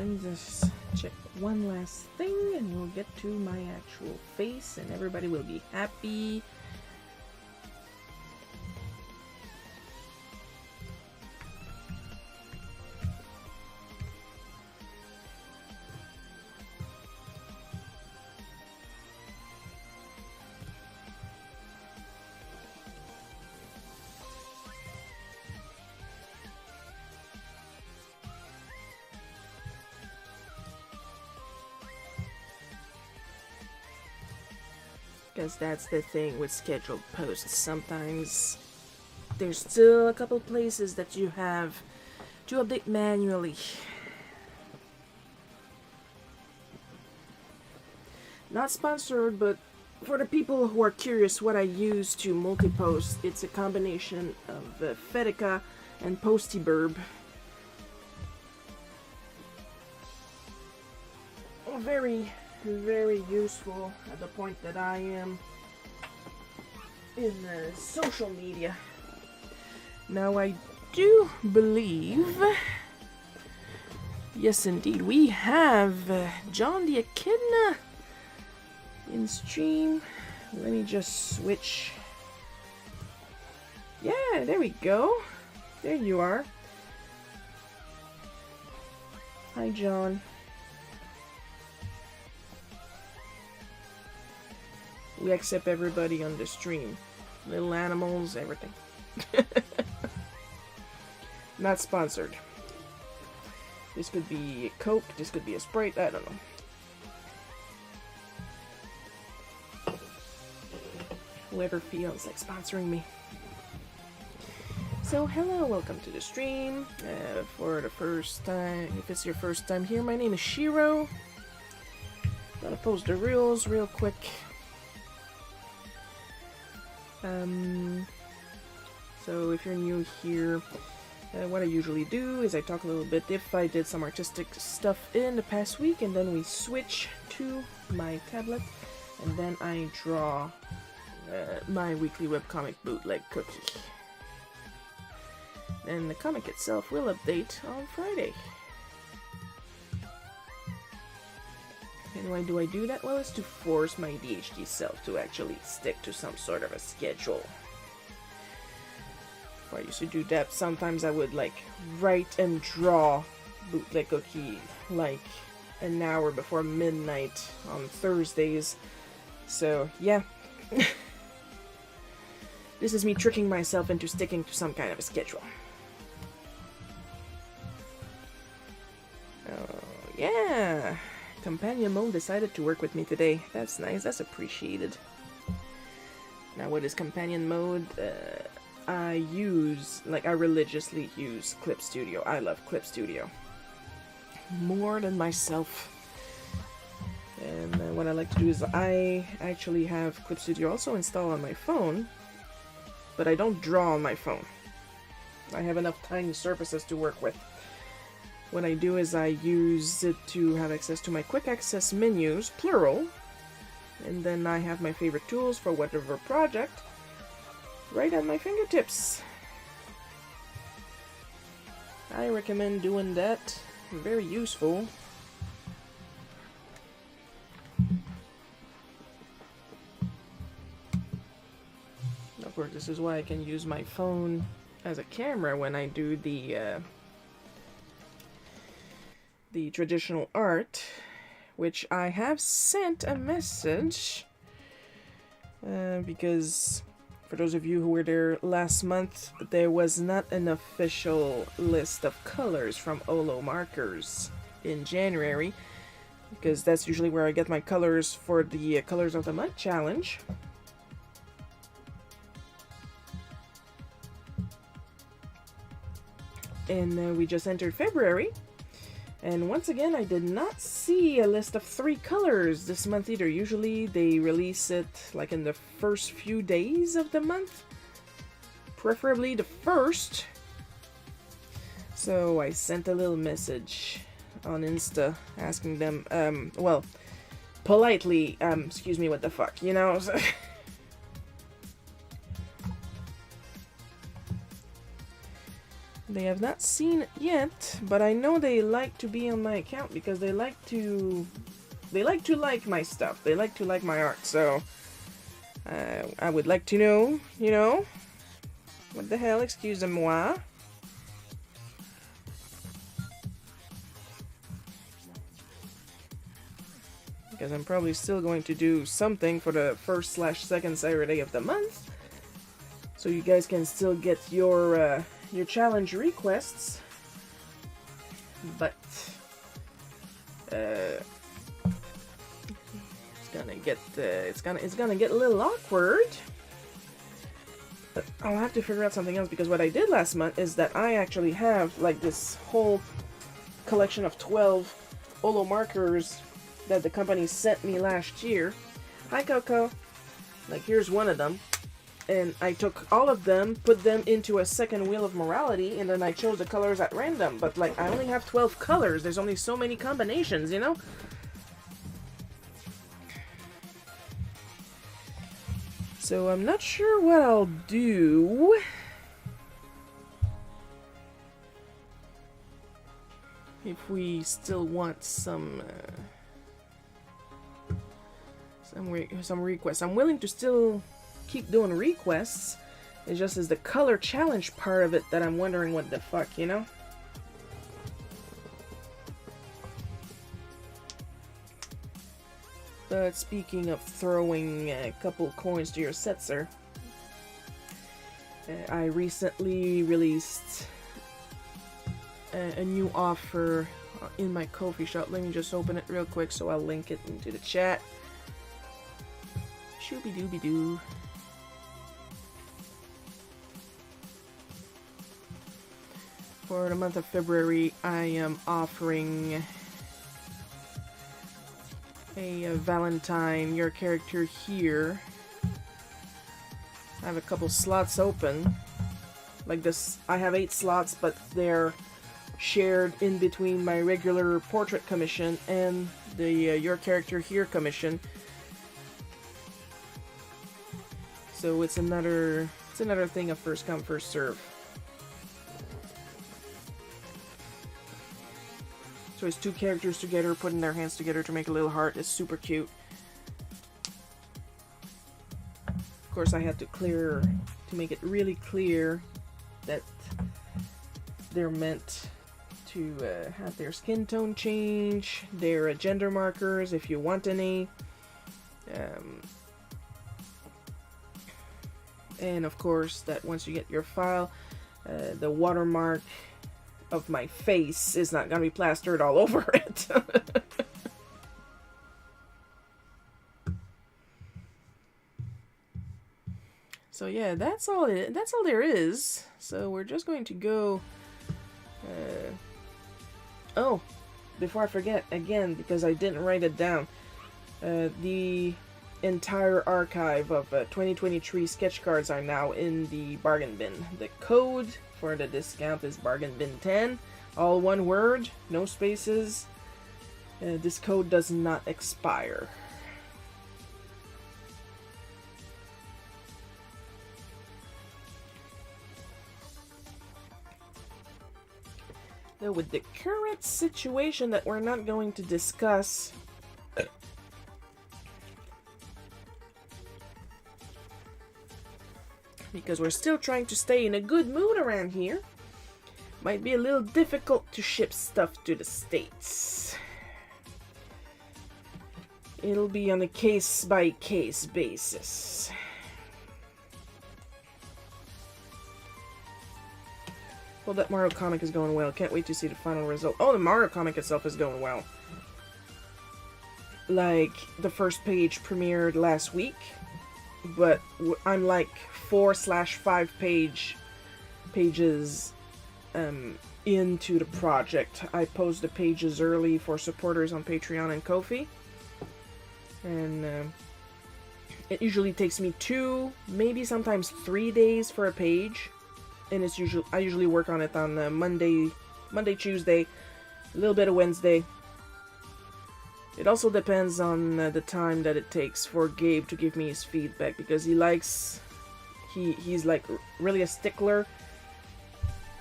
let me just check one last thing and we'll get to my actual face and everybody will be happy. Because that's the thing with scheduled posts. Sometimes there's still a couple places that you have to update manually. Not sponsored, but for the people who are curious what I use to multi-post, it's a combination of Fedica and Postyburb. Very, very useful at the point that I am in social media. Now I do believe, yes indeed, we have John the Echidna in stream. Let me just switch. Yeah, there we go. There you are. Hi, John. We accept everybody on the stream. Little animals, everything. Not sponsored. This could be a Coke, this could be a Sprite, I don't know. Whoever feels like sponsoring me. So hello, welcome to the stream. For the first time, if it's your first time here, my name is Shiro. Gonna post the rules real quick. So if you're new here, what I usually do is I talk a little bit if I did some artistic stuff in the past week, and then we switch to my tablet, and then I draw my weekly webcomic Bootleg cookie. And the comic itself will update on Friday. And why do I do that? Well, it's to force my ADHD self to actually stick to some sort of a schedule. If I used to do that, sometimes I would like write and draw Bootleg cookie like an hour before midnight on Thursdays. So yeah. This is me tricking myself into sticking to some kind of a schedule. Oh yeah. Companion mode decided to work with me today. That's nice, that's appreciated. Now what is companion mode? I religiously use Clip Studio. I love Clip Studio. More than myself. And what I like to do is I actually have Clip Studio also installed on my phone, but I don't draw on my phone. I have enough tiny surfaces to work with. What I do is I use it to have access to my quick access menus, plural, and then I have my favorite tools for whatever project right at my fingertips. I recommend doing that. Very useful. Of course, this is why I can use my phone as a camera when I do the traditional art, which I have sent a message because for those of you who were there last month, there was not an official list of colors from Olo Markers in January, because that's usually where I get my colors for the Colors of the Month challenge. And we just entered February. And once again, I did not see a list of 3 colors this month either. Usually they release it like in the first few days of the month. Preferably the first. So I sent a little message on Insta asking them, well, politely, excuse me, what the fuck, you know? They have not seen it yet, but I know they like to be on my account because they like to like my stuff. They like to like my art, so I would like to know, you know, what the hell, excusez-moi. Because I'm probably still going to do something for the first/second Saturday of the month, so you guys can still get your challenge requests. But it's gonna get it's gonna get a little awkward. But I'll have to figure out something else, because what I did last month is that I actually have like this whole collection of 12 Olo markers that the company sent me last year. Hi, Coco. Like, here's one of them. And I took all of them, put them into a second wheel of morality, and then I chose the colors at random. But, like, I only have 12 colors. There's only so many combinations, you know? So I'm not sure what I'll do. If we still want some requests. I'm willing to still keep doing requests. It just is the color challenge part of it that I'm wondering what the fuck, you know? But speaking of throwing a couple coins to your set, sir, I recently released a new offer in my coffee shop. Let me just open it real quick so I'll link it into the chat. Shooby dooby doo. For the month of February, I am offering a Valentine, your character here. I have a couple slots open. Like this, I have 8 slots, but they're shared in between my regular portrait commission and the your character here commission. So it's another thing of first come first serve. So it's 2 characters together, putting their hands together to make a little heart. It's super cute. Of course, I had to make it really clear that they're meant to have their skin tone change, their gender markers if you want any. And of course, that once you get your file, the watermark of my face is not going to be plastered all over it. So yeah, that's all there is. So we're just going to go... oh, before I forget, again, because I didn't write it down, the entire archive of 2023 sketch cards are now in the bargain bin. The code for the discount is bargain bin 10, all one word, no spaces. This code does not expire. Though with the current situation that we're not going to discuss, because we're still trying to stay in a good mood around here, might be a little difficult to ship stuff to the States. It'll be on a case-by-case basis. Well, that Mario comic is going well. Can't wait to see the final result. Oh, the Mario comic itself is going well. Like, the first page premiered last week, but I'm like 4/5 pages into the project. I post the pages early for supporters on Patreon and Ko-fi, and it usually takes me 2, maybe sometimes 3 days for a page, and I usually work on it on Monday, Tuesday, a little bit of Wednesday. It also depends on the time that it takes for Gabe to give me his feedback, because he's like really a stickler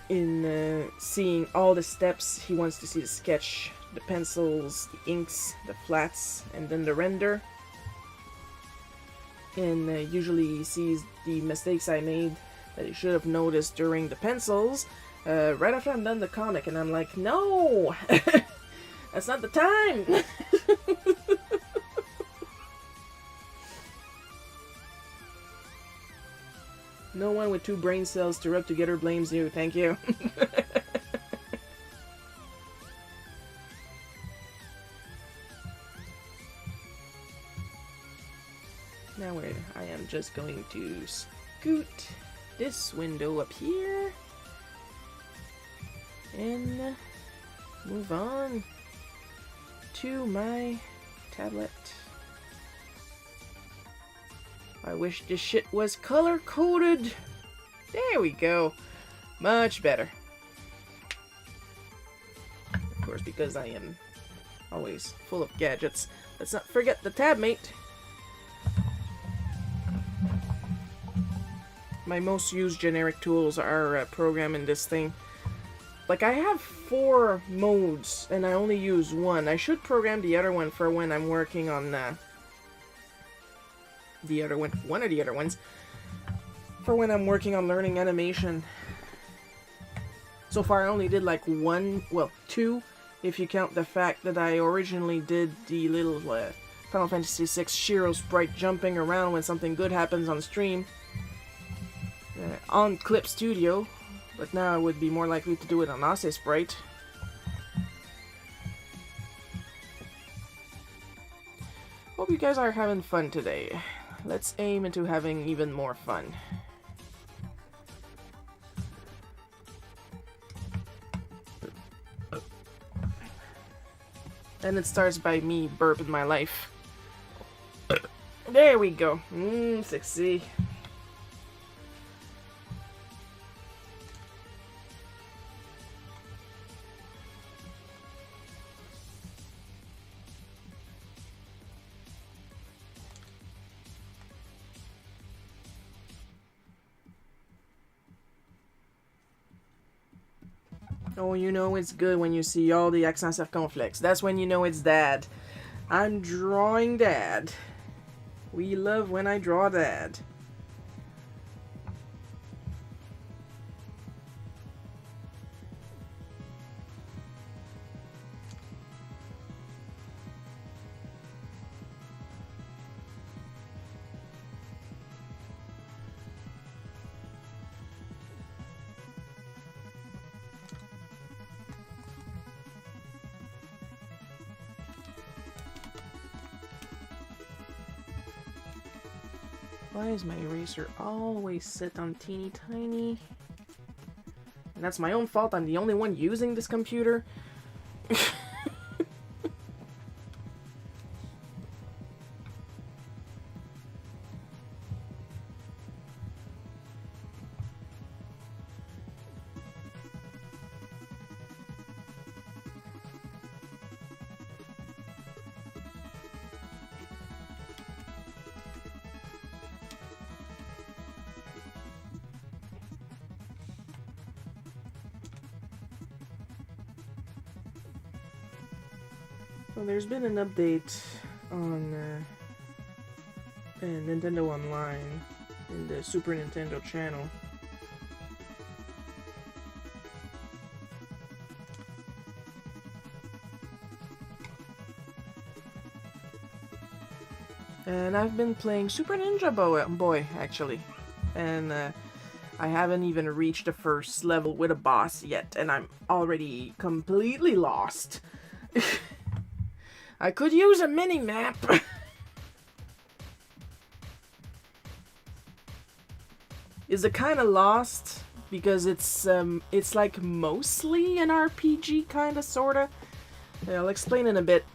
in seeing all the steps. He wants to see the sketch, the pencils, the inks, the flats, and then the render. And usually he sees the mistakes I made that he should have noticed during the pencils right after I'm done the comic, and I'm like, no! That's not the time! No one with 2 brain cells to rub together blames you. Thank you. Now I am just going to scoot this window up here and move on to my tablet. I wish this shit was color-coded. There we go. Much better. Of course, because I am always full of gadgets. Let's not forget the tab mate. My most used generic tools are programming this thing. Like, I have 4 modes, and I only use one. I should program the other one for when I'm working on the other one. One of the other ones. For when I'm working on learning animation. So far, I only did like 1, well, 2, if you count the fact that I originally did the little Final Fantasy VI Shiro sprite jumping around when something good happens on stream. On Clip Studio, but now I would be more likely to do it on Ace Sprite. Hope you guys are having fun today. Let's aim into having even more fun. And it starts by me burping my life. There we go. Sexy. Oh, you know it's good when you see all the accent circonflexe. That's when you know it's Dad. I'm drawing Dad. We love when I draw Dad. Why is my eraser always set on teeny tiny? And that's my own fault. I'm the only one using this computer. Well, there's been an update on Nintendo Online in the Super Nintendo channel. And I've been playing Super Ninja Boy, actually. And I haven't even reached the first level with a boss yet, and I'm already completely lost. I could use a mini-map. Is it kind of lost because it's like mostly an RPG kind of sorta. I'll explain in a bit.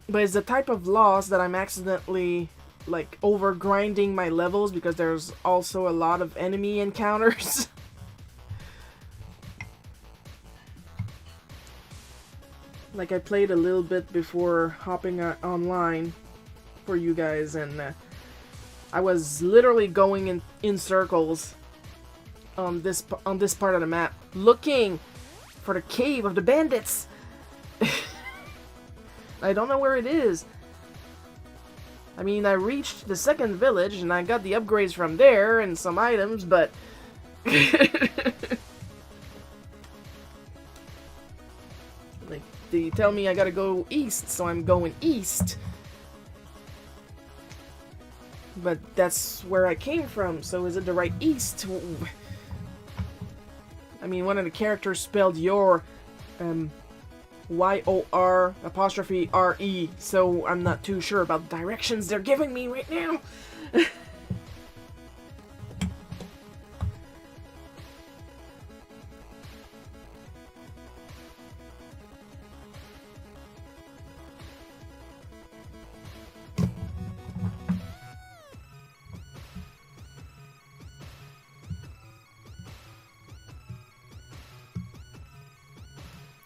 But it's the type of lost that I'm accidentally like over grinding my levels because there's also a lot of enemy encounters. Like, I played a little bit before hopping online for you guys, and I was literally going in circles on this part of the map, looking for the cave of the bandits. I don't know where it is. I mean, I reached the second village and I got the upgrades from there and some items, but like, they tell me I gotta go east, so I'm going east. But that's where I came from, so is it the right east? I mean, one of the characters spelled your, Y-O-R'-R-E, so I'm not too sure about the directions they're giving me right now.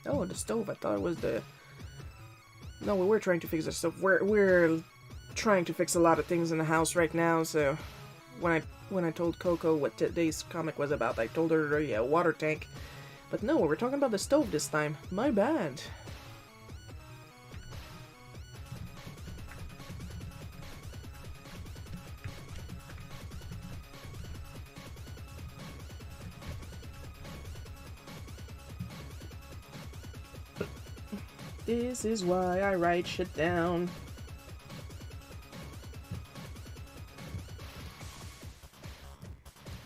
Oh, the stove. I thought it was the... No, we were trying to fix the stove. We're trying to fix a lot of things in the house right now, so... When I told Coco what today's comic was about, I told her, yeah, water tank. But no, we were talking about the stove this time. My bad. This is why I write shit down.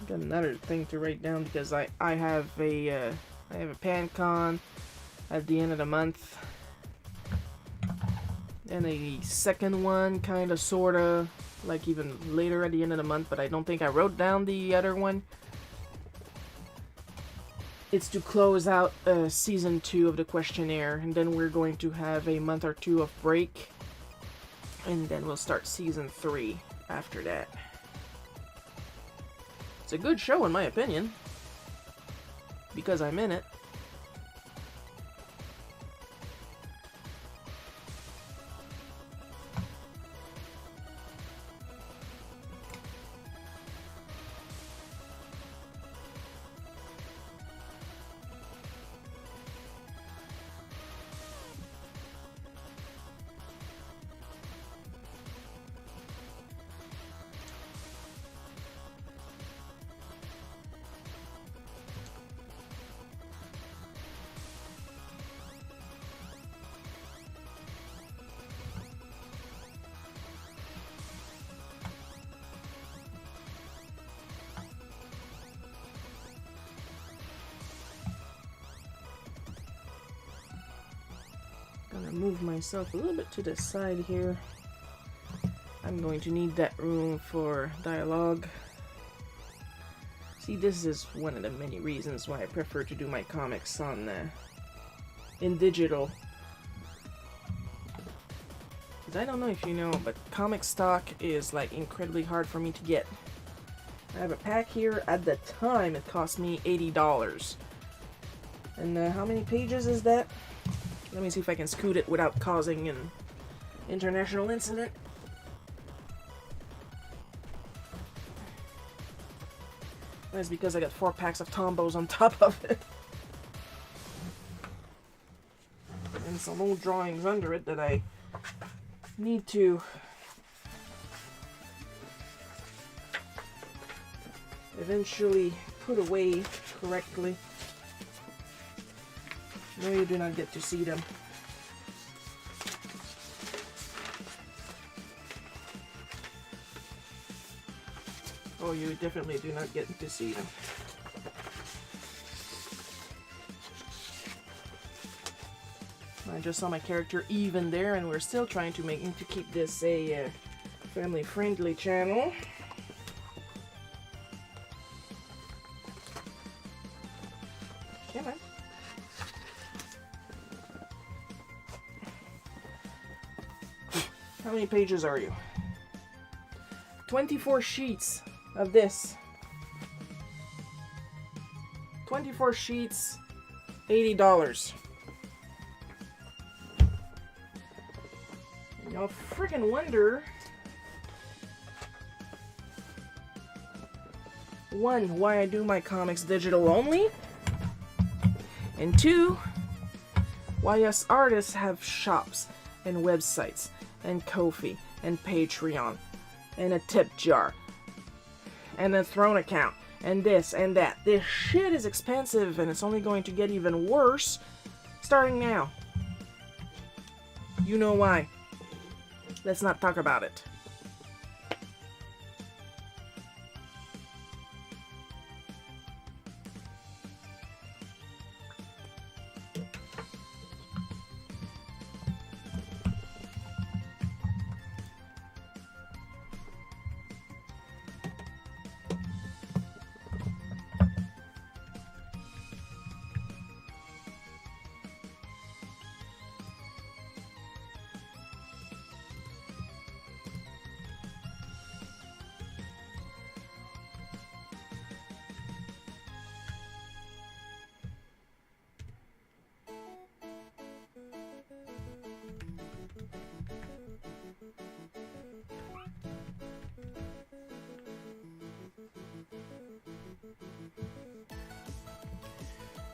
Got another thing to write down because I have a pan con at the end of the month, and a second one, kind of, sorta, like even later at the end of the month. But I don't think I wrote down the other one. It's to close out season 2 of the questionnaire, and then we're going to have a month or two of break, and then we'll start season 3 after that. It's a good show in my opinion, because I'm in it. Gonna move myself a little bit to the side here. I'm going to need that room for dialogue. See, this is one of the many reasons why I prefer to do my comics on in digital. Because I don't know if you know, but comic stock is like incredibly hard for me to get. I have a pack here. At the time, it cost me $80. And how many pages is that? Let me see if I can scoot it without causing an international incident. That's because I got 4 packs of Tombos on top of it. And some old drawings under it that I need to eventually put away correctly. No, you do not get to see them. Oh, you definitely do not get to see them. I just saw my character Eve in there, and we're still trying to keep this a family-friendly channel. Come on. How many pages are you? 24 sheets of this. 24 sheets, $80. And y'all freaking wonder 1, why I do my comics digital only, and 2, why us artists have shops and websites and Ko-fi and Patreon and a tip jar and a Throne account and this and that. This shit is expensive, and it's only going to get even worse starting now. You know why. Let's not talk about it.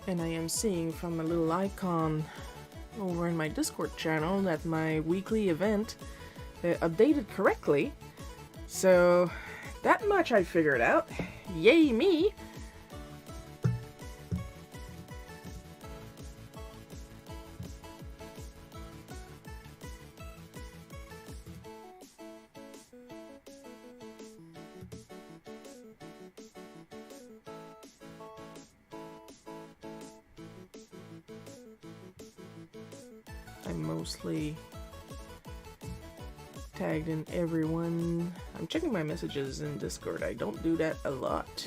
And I am seeing from a little icon over in my Discord channel that my weekly event updated correctly. So that much I figured out. Yay me! I'm mostly tagged in everyone. I'm checking my messages in Discord. I don't do that a lot.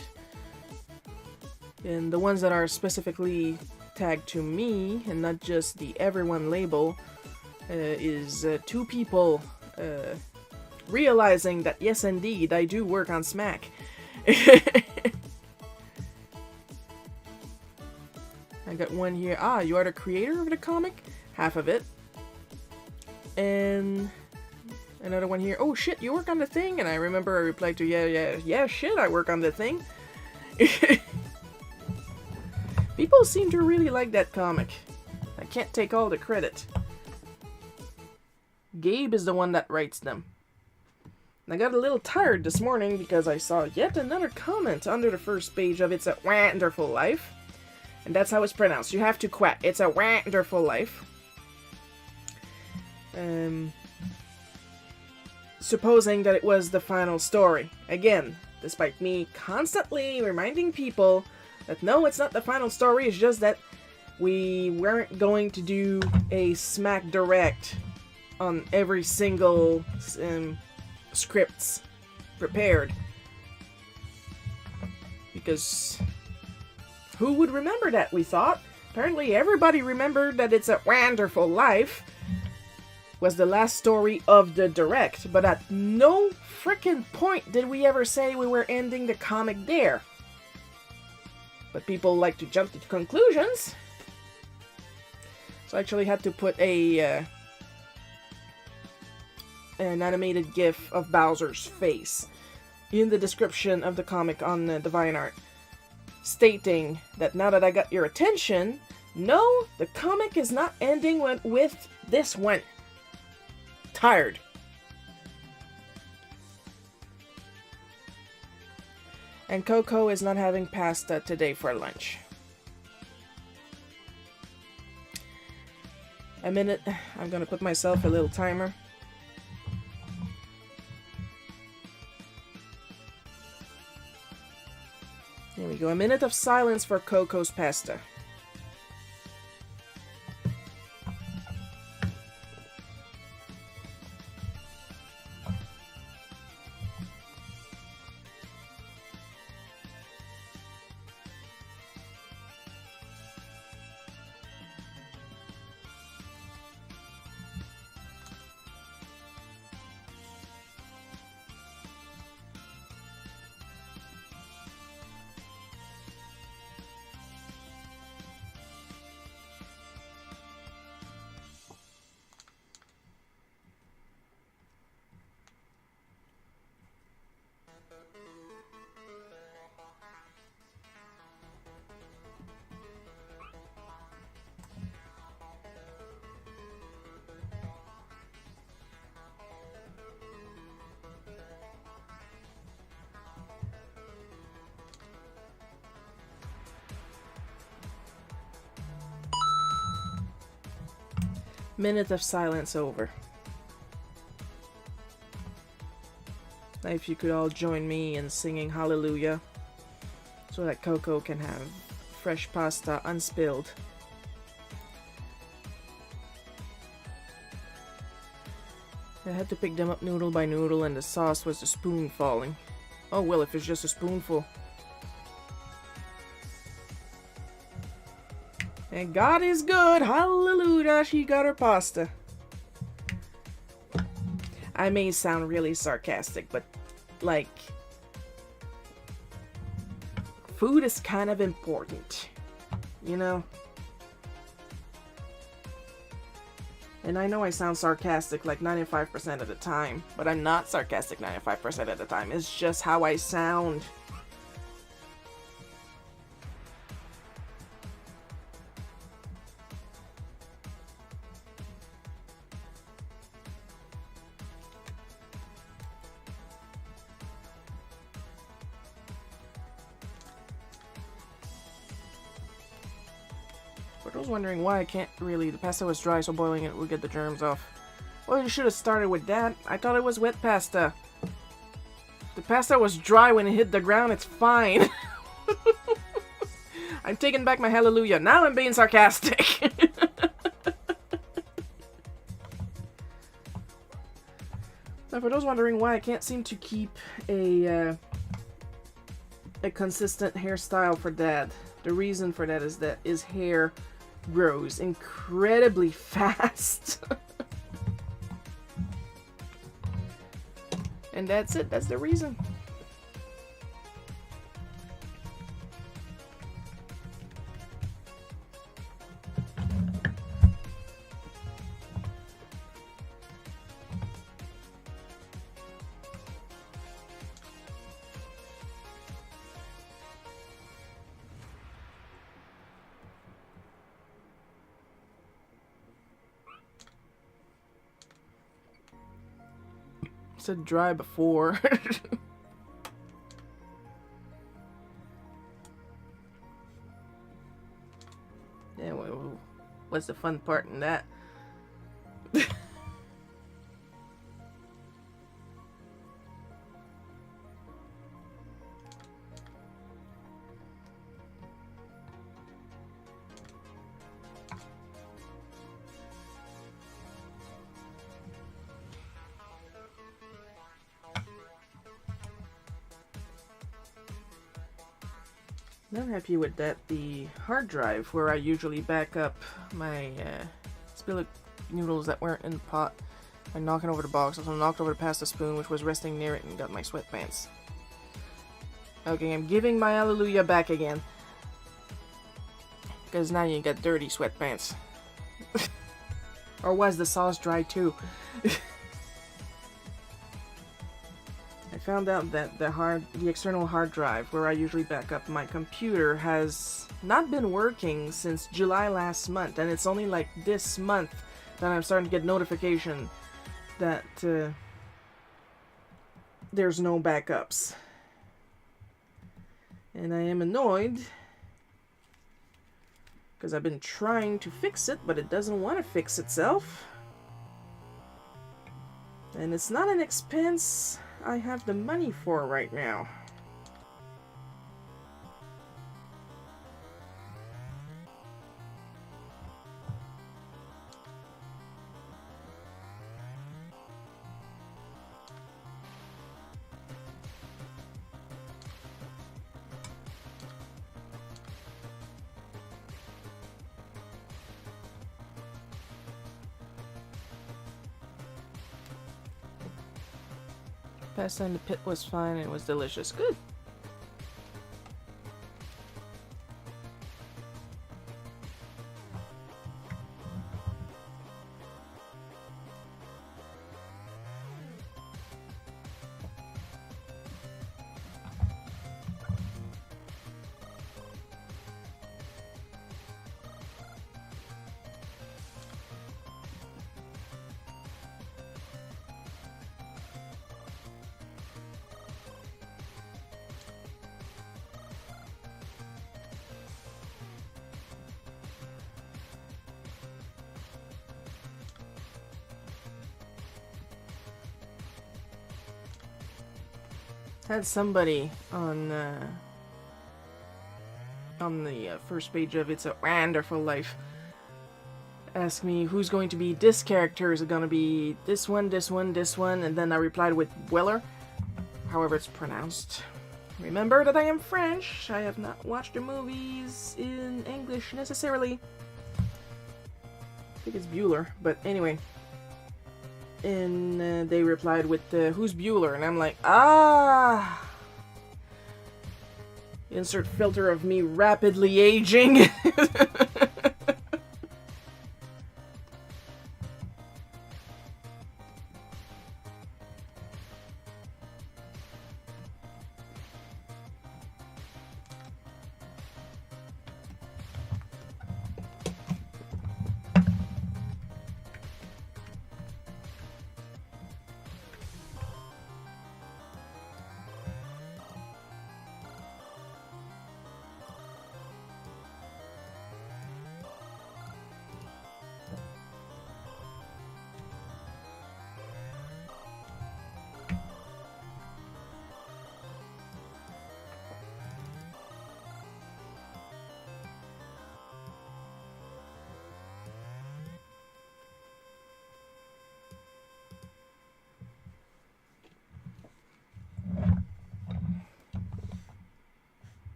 And the ones that are specifically tagged to me, and not just the everyone label, is 2 people realizing that yes indeed I do work on Smack. I got one here. Ah, you are the creator of the comic? Half of it. And another one here. Oh shit, you work on the thing? And I remember I replied to yeah, shit, I work on the thing. People seem to really like that comic. I can't take all the credit. Gabe is the one that writes them. And I got a little tired this morning because I saw yet another comment under the first page of It's a Wonderful Life. And that's how it's pronounced. You have to quack. It's a wonderful life. Supposing that it was the final story. Again, despite me constantly reminding people that no, it's not the final story, it's just that we weren't going to do a Smack Direct on every single scripts prepared. Because who would remember that, we thought? Apparently everybody remembered that It's a Wonderful Life was the last story of the direct, but at no frickin' point did we ever say we were ending the comic there. But people like to jump to conclusions. So I actually had to put an animated GIF of Bowser's face in the description of the comic on the Divine Art, stating that now that I got your attention, no, the comic is not ending with this one. Tired. And Coco is not having pasta today for lunch. A minute. I'm gonna put myself a little timer. There we go. A minute of silence for Coco's pasta. Minute of silence over. If you could all join me in singing hallelujah so that Coco can have fresh pasta unspilled. I had to pick them up noodle by noodle and the sauce was the spoon falling. Oh well, if it's just a spoonful. And God is good, hallelujah, she got her pasta. I may sound really sarcastic, but like, food is kind of important, you know? And I know I sound sarcastic like 95% of the time, but I'm not sarcastic 95% of the time. It's just how I sound. For those wondering why I can't really, the pasta was dry, so boiling it would get the germs off. Well, you should have started with that. I thought it was wet pasta. The pasta was dry when it hit the ground, it's fine. I'm taking back my hallelujah. Now I'm being sarcastic. Now, for those wondering why I can't seem to keep a consistent hairstyle for Dad, the reason for that is that his hair grows incredibly fast. And that's it. That's the reason. Said dry before. Yeah, well, what's the fun part in that? I'm happy with that. The hard drive, where I usually back up my spillet noodles that weren't in the pot by knocking over the box. Also knocked over the pasta spoon, which was resting near it, and got my sweatpants. Okay, I'm giving my hallelujah back again. Because now you got dirty sweatpants. Or was the sauce dry too? I found out that the external hard drive where I usually back up my computer has not been working since July last month, and it's only like this month that I'm starting to get notification that there's no backups. And I am annoyed because I've been trying to fix it, but it doesn't want to fix itself. And it's not an expense I have the money for right now. Pasta in the pit was fine and it was delicious. Good. Had somebody on the first page of It's a Wonderful Life ask me who's going to be this character. Is it going to be this one, this one, this one? And then I replied with Weller, however it's pronounced. Remember that I am French. I have not watched the movies in English necessarily. I think it's Bueller, but anyway. And they replied with who's Bueller? And I'm like, ah! Insert filter of me rapidly aging.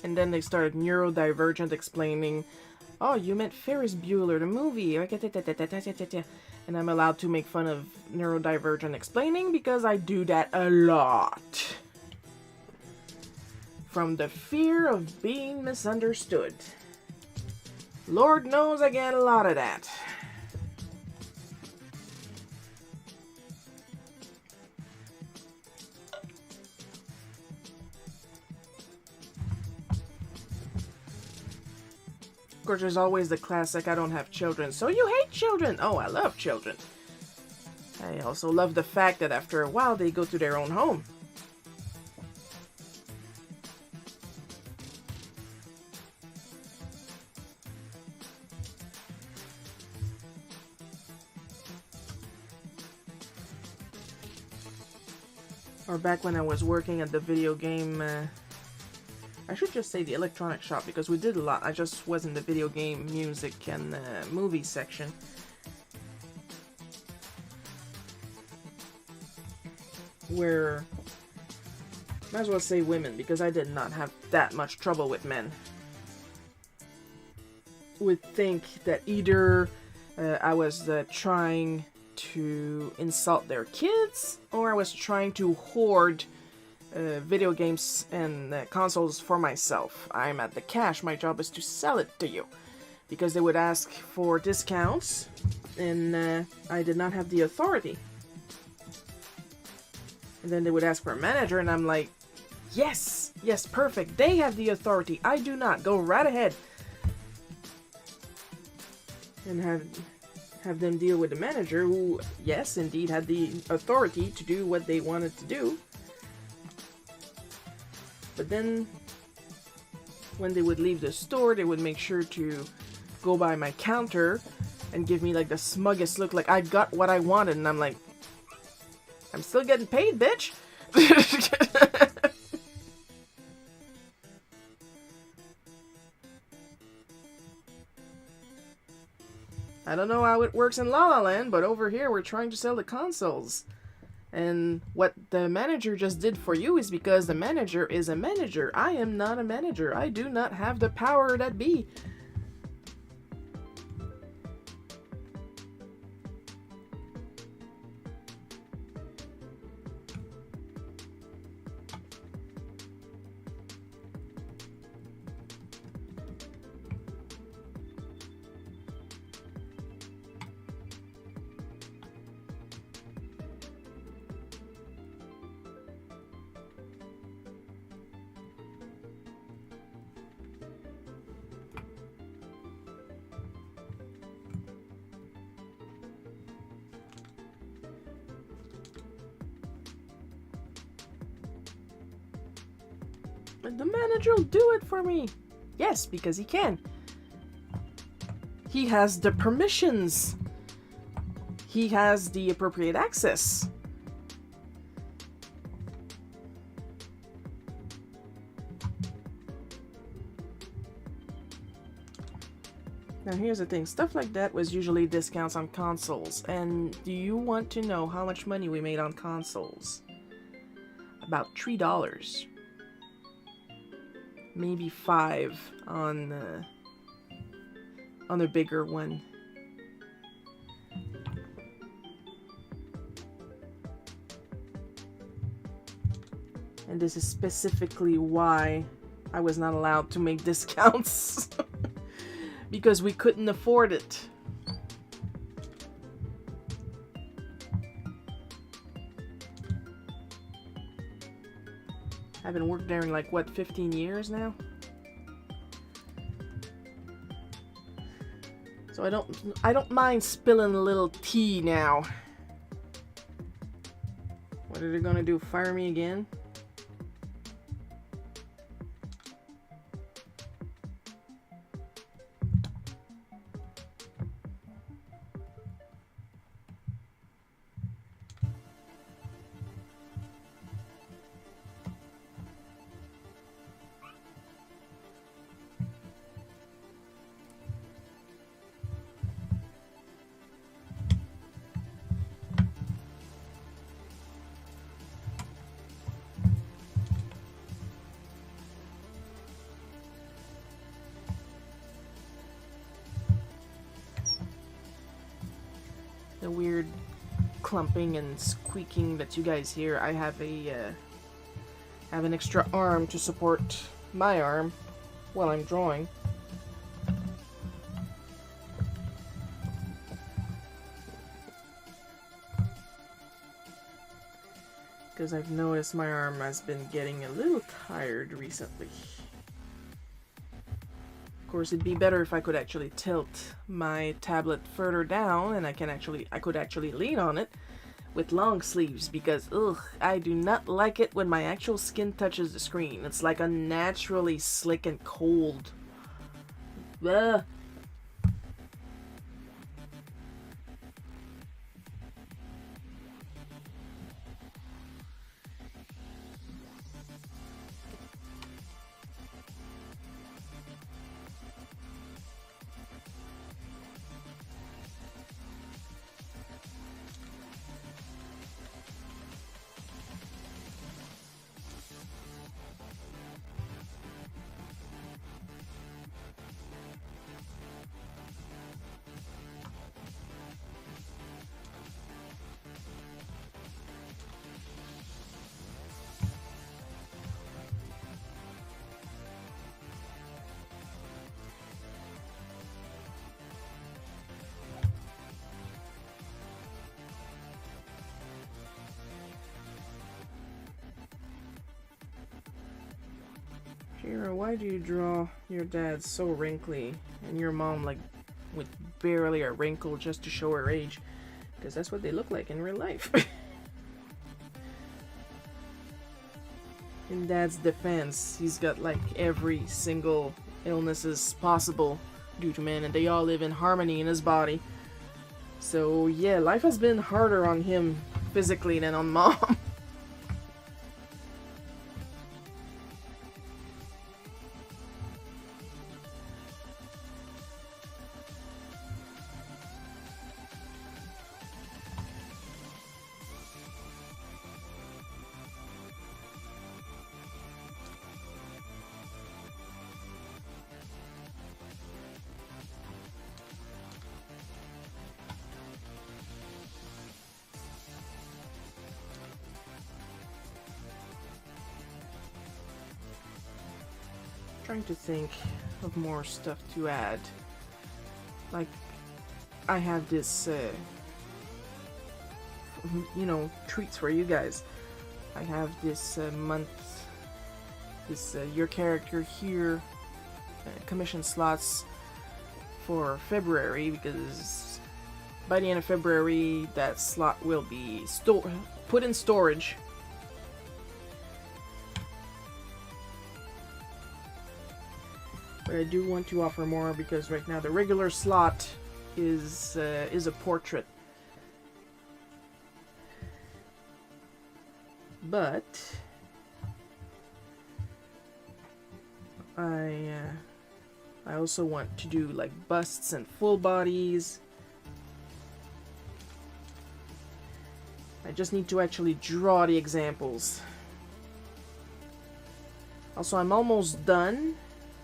And then they started neurodivergent explaining, oh, you meant Ferris Bueller, the movie. And I'm allowed to make fun of neurodivergent explaining because I do that a lot. From the fear of being misunderstood. Lord knows I get a lot of that. Of course, there's always the classic, I don't have children, so you hate children! Oh, I love children. I also love the fact that after a while they go to their own home. Or back when I was working at the video game... I should just say the electronic shop, because we did a lot. I just was in the video game, music, and movie section. Where, might as well say women, because I did not have that much trouble with men. Would think that either I was trying to insult their kids, or I was trying to hoard video games and consoles for myself. I'm at the cash, my job is to sell it to you. Because they would ask for discounts, and I did not have the authority. And then they would ask for a manager, and I'm like, yes, yes, perfect, they have the authority, I do not, go right ahead. And have them deal with the manager, who, yes, indeed, had the authority to do what they wanted to do. But then, when they would leave the store, they would make sure to go by my counter and give me like the smuggest look, like I got what I wanted, and I'm like, I'm still getting paid, bitch! I don't know how it works in La La Land, but over here we're trying to sell the consoles. And what the manager just did for you is because the manager is a manager. I am not a manager. I do not have the power that be. And the manager will do it for me. Yes, because he can. He has the permissions he has the appropriate access. Now here's the thing, stuff like that was usually discounts on consoles, and do you want to know how much money we made on consoles? About $3. Maybe $5 on a bigger one. And this is specifically why I was not allowed to make discounts. Because we couldn't afford it. I haven't worked there in like, what, 15 years now? So I don't mind spilling a little tea now. What are they gonna do? Fire me again? The weird clumping and squeaking that you guys hear. I have an extra arm to support my arm while I'm drawing. Because I've noticed my arm has been getting a little tired recently. Of course, it'd be better if I could actually tilt my tablet further down and I could actually lean on it with long sleeves, because I do not like it when my actual skin touches the screen. It's like unnaturally slick and cold. Ugh. Shira, why do you draw your dad so wrinkly and your mom like with barely a wrinkle just to show her age? Because that's what they look like in real life. In Dad's defense, he's got like every single illnesses possible due to men, and they all live in harmony in his body. So yeah, life has been harder on him physically than on Mom. Trying to think of more stuff to add. Like, I have this, treats for you guys. I have this month, this your character here, commission slots for February, because by the end of February that slot will be put in storage. But I do want to offer more, because right now the regular slot is a portrait, but I also want to do like busts and full bodies. I just need to actually draw the examples. Also, I'm almost done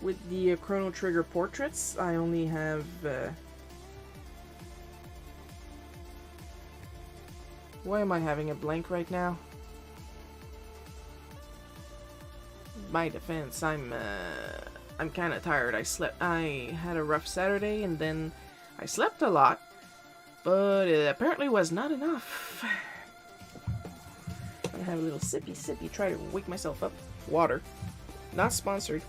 with the Chrono Trigger portraits. I only have why am I having a blank right now? My defense, I'm kind of tired. I had a rough Saturday, and then I slept a lot, but it apparently was not enough. I have a little sippy, try to wake myself up. Water. Not sponsored.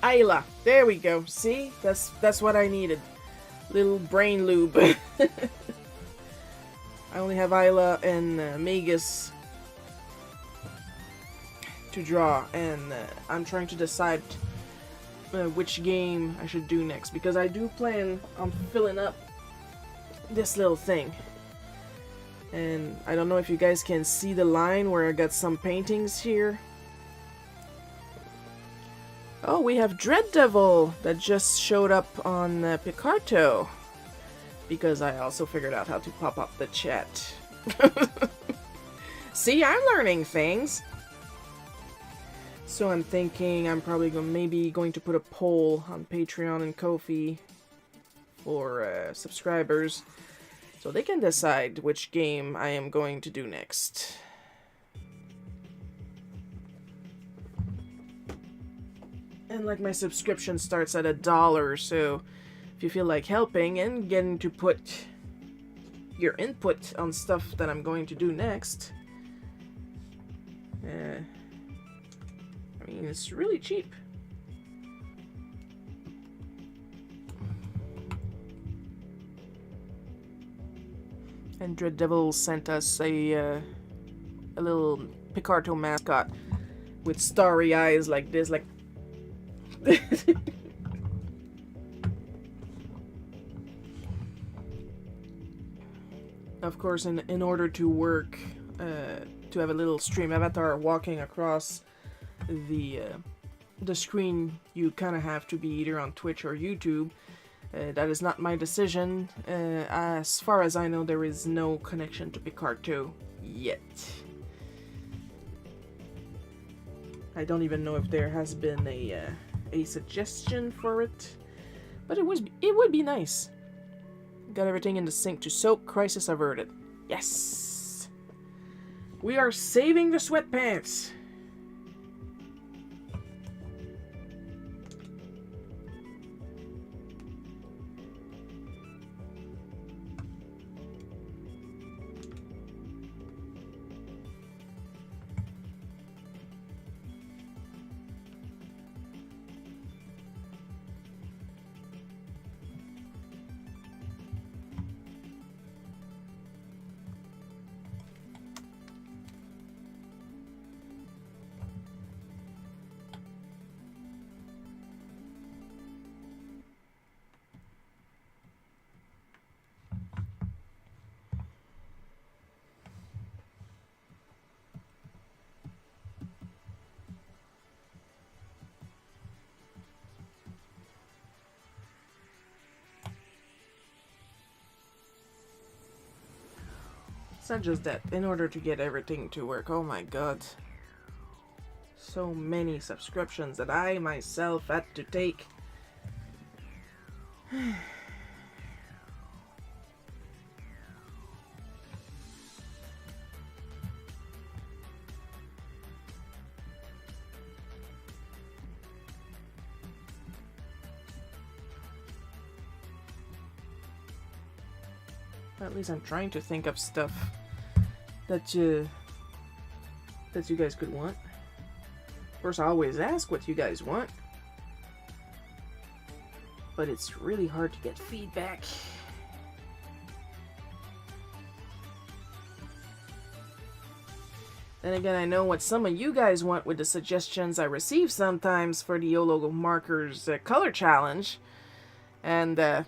Ayla. There we go. See? That's what I needed. Little brain lube. I only have Ayla and Magus to draw, and I'm trying to decide which game I should do next, because I do plan on filling up this little thing. And I don't know if you guys can see the line where I got some paintings here. Oh, we have Dread Devil that just showed up on Picarto, because I also figured out how to pop up the chat. See, I'm learning things. So I'm thinking I'm probably maybe going to put a poll on Patreon and Ko-fi for subscribers, so they can decide which game I am going to do next. And like, my subscription starts at $1, so if you feel like helping and getting to put your input on stuff that I'm going to do next, I mean, it's really cheap. And Dread Devil sent us a little Picarto mascot with starry eyes like this, like. Of course, in order to work, to have a little stream avatar walking across the screen, you kind of have to be either on Twitch or YouTube. That is not my decision. As far as I know, there is no connection to Picarto yet. I don't even know if there has been a suggestion for it, but it would be nice. Got everything in the sink to soak. Crisis averted. Yes, we are saving the sweatpants. It's not just that. In order to get everything to work, oh my god. So many subscriptions that I myself had to take. At least I'm trying to think of stuff that you guys could want. Of course, I always ask what you guys want, but it's really hard to get feedback. Then again, I know what some of you guys want with the suggestions I receive sometimes for the YOLO Markers color challenge. And,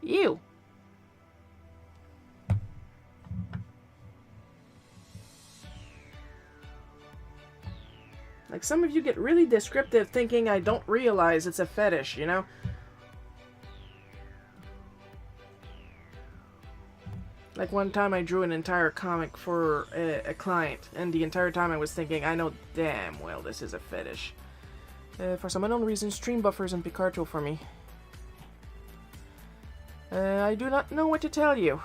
you. Like, some of you get really descriptive thinking I don't realize it's a fetish, you know? Like, one time I drew an entire comic for a client, and the entire time I was thinking, I know damn well this is a fetish. For some unknown reason, stream buffers and Picarto for me. I do not know what to tell you.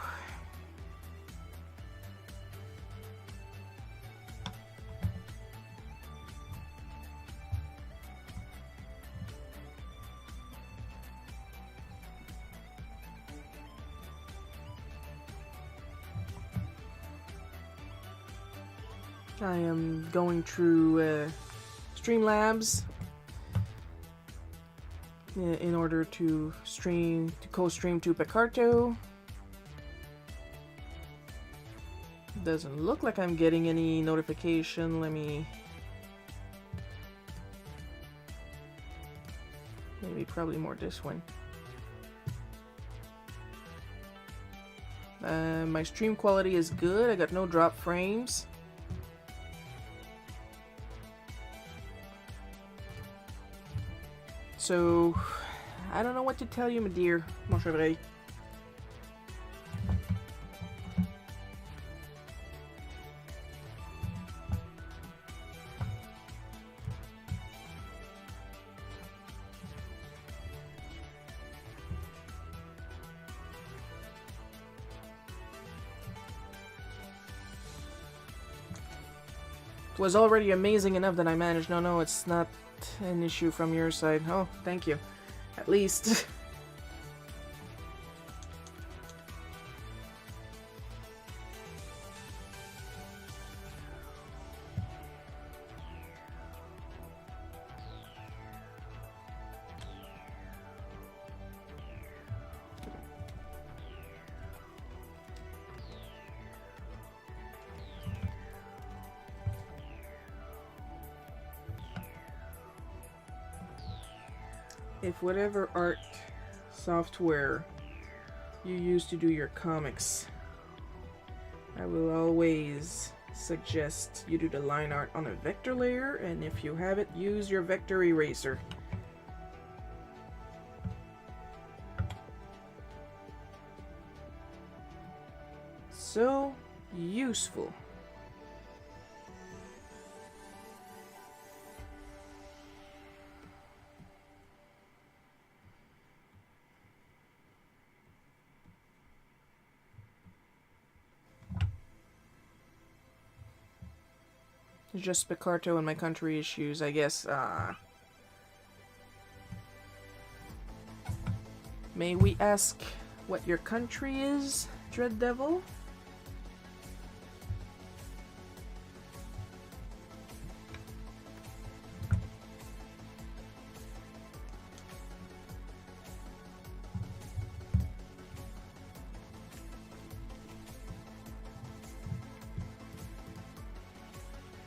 I am going through Streamlabs in order to co-stream to Picarto. Doesn't look like I'm getting any notification. Let me... Maybe probably more this one. My stream quality is good. I got no drop frames. So, I don't know what to tell you, my dear, mon chevreuil. It was already amazing enough that I managed. No, it's not an issue from your side. Oh, thank you. At least. If whatever art software you use to do your comics, I will always suggest you do the line art on a vector layer, and if you have it, use your vector eraser. So useful. Just Picarto and my country issues, I guess. May we ask what your country is, Dread Devil?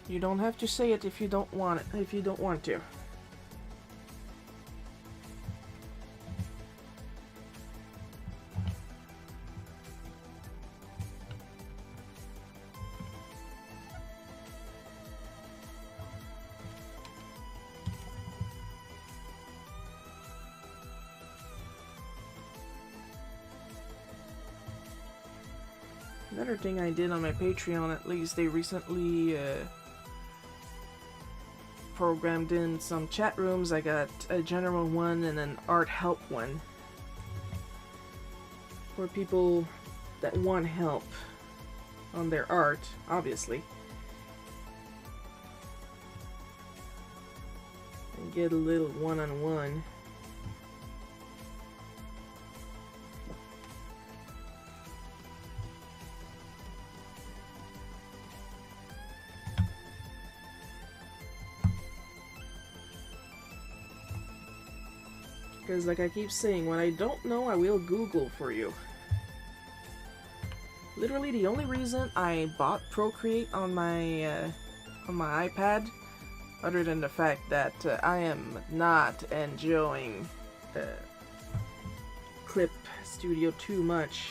You don't have to say it if you don't want it, if you don't want to. Another thing I did on my Patreon, at least, they recently programmed in some chat rooms. I got a general one and an art help one for people that want help on their art, obviously, and get a little one-on-one. Because, like I keep saying, when I don't know, I will Google for you. Literally, the only reason I bought Procreate on my iPad, other than the fact that I am not enjoying Clip Studio too much.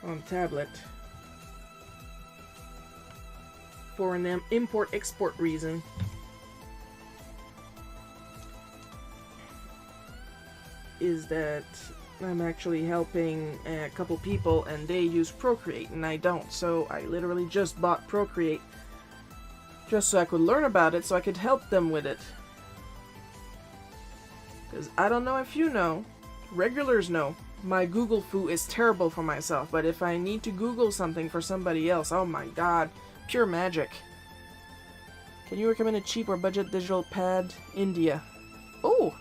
On tablet. For an import-export reason. Is that I'm actually helping a couple people and they use Procreate and I don't, so I literally just bought Procreate just so I could learn about it so I could help them with it. Because I don't know if you know, regulars know, my Google foo is terrible for myself, but if I need to Google something for somebody else, oh my god, pure magic. Can you recommend a cheap or budget digital pad? India. Oh!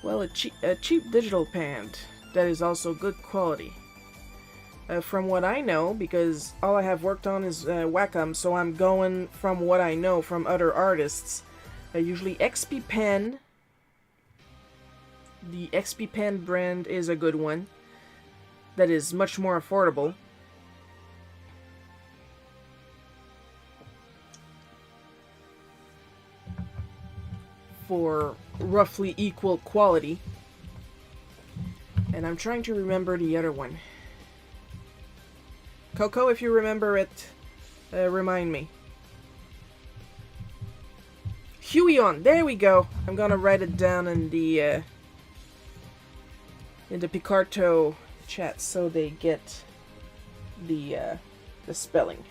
Well, a cheap digital pad that is also good quality. From what I know, because all I have worked on is Wacom, so I'm going from what I know from other artists. Usually XP Pen. The XP Pen brand is a good one. That is much more affordable. For roughly equal quality. And I'm trying to remember the other one. Coco, if you remember it, remind me. Huion, there we go. I'm gonna write it down in the Picarto chat so they get the spelling.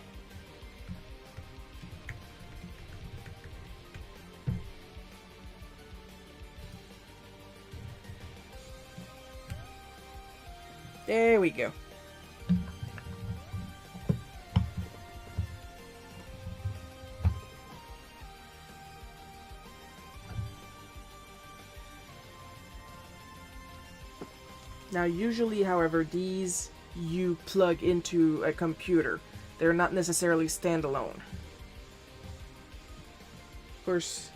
There we go. Now usually, however, these you plug into a computer. They're not necessarily standalone. Of course,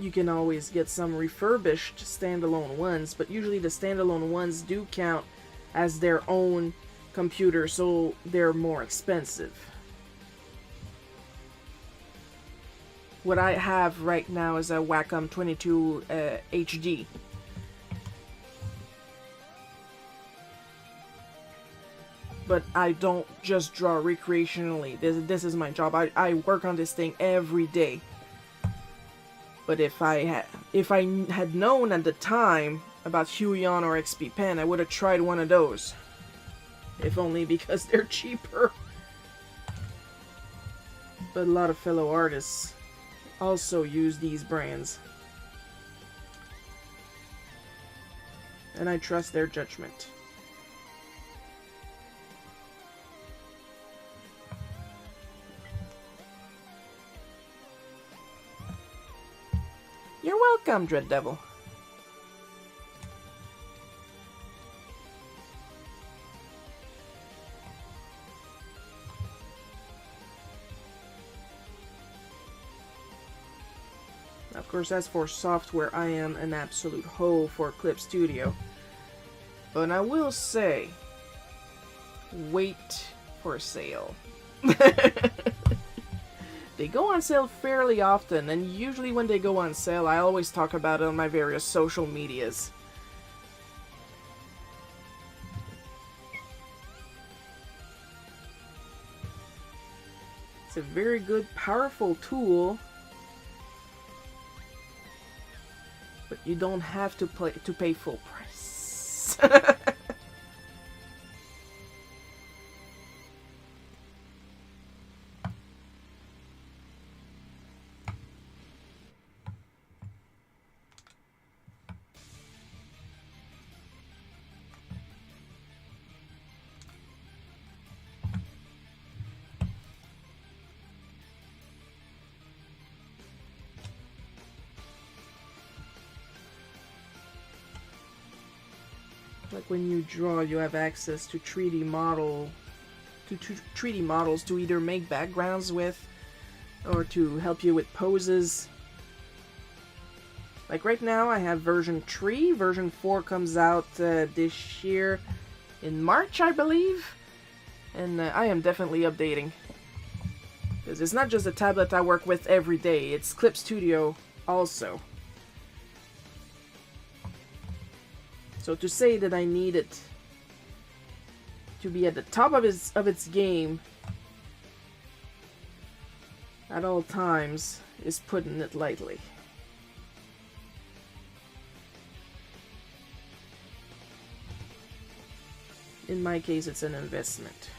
you can always get some refurbished standalone ones, but usually the standalone ones do count as their own computer, so they're more expensive. What I have right now is a Wacom 22 HD. But I don't just draw recreationally. This is my job. I work on this thing every day. But if I had known at the time about Huion or XP Pen, I would have tried one of those. If only because they're cheaper. But a lot of fellow artists also use these brands. And I trust their judgment. You're welcome, Dread Devil. Of course, as for software, I am an absolute hoe for Clip Studio. But I will say, wait for a sale. They go on sale fairly often, and usually when they go on sale, I always talk about it on my various social medias. It's a very good, powerful tool, but you don't have to pay full price. Like when you draw, you have access to 3D models to either make backgrounds with, or to help you with poses. Like right now I have version 3. Version 4 comes out this year in March, I believe. And I am definitely updating. Because it's not just a tablet I work with every day, it's Clip Studio also. So to say that I need it to be at the top of its game at all times is putting it lightly. In my case, it's an investment.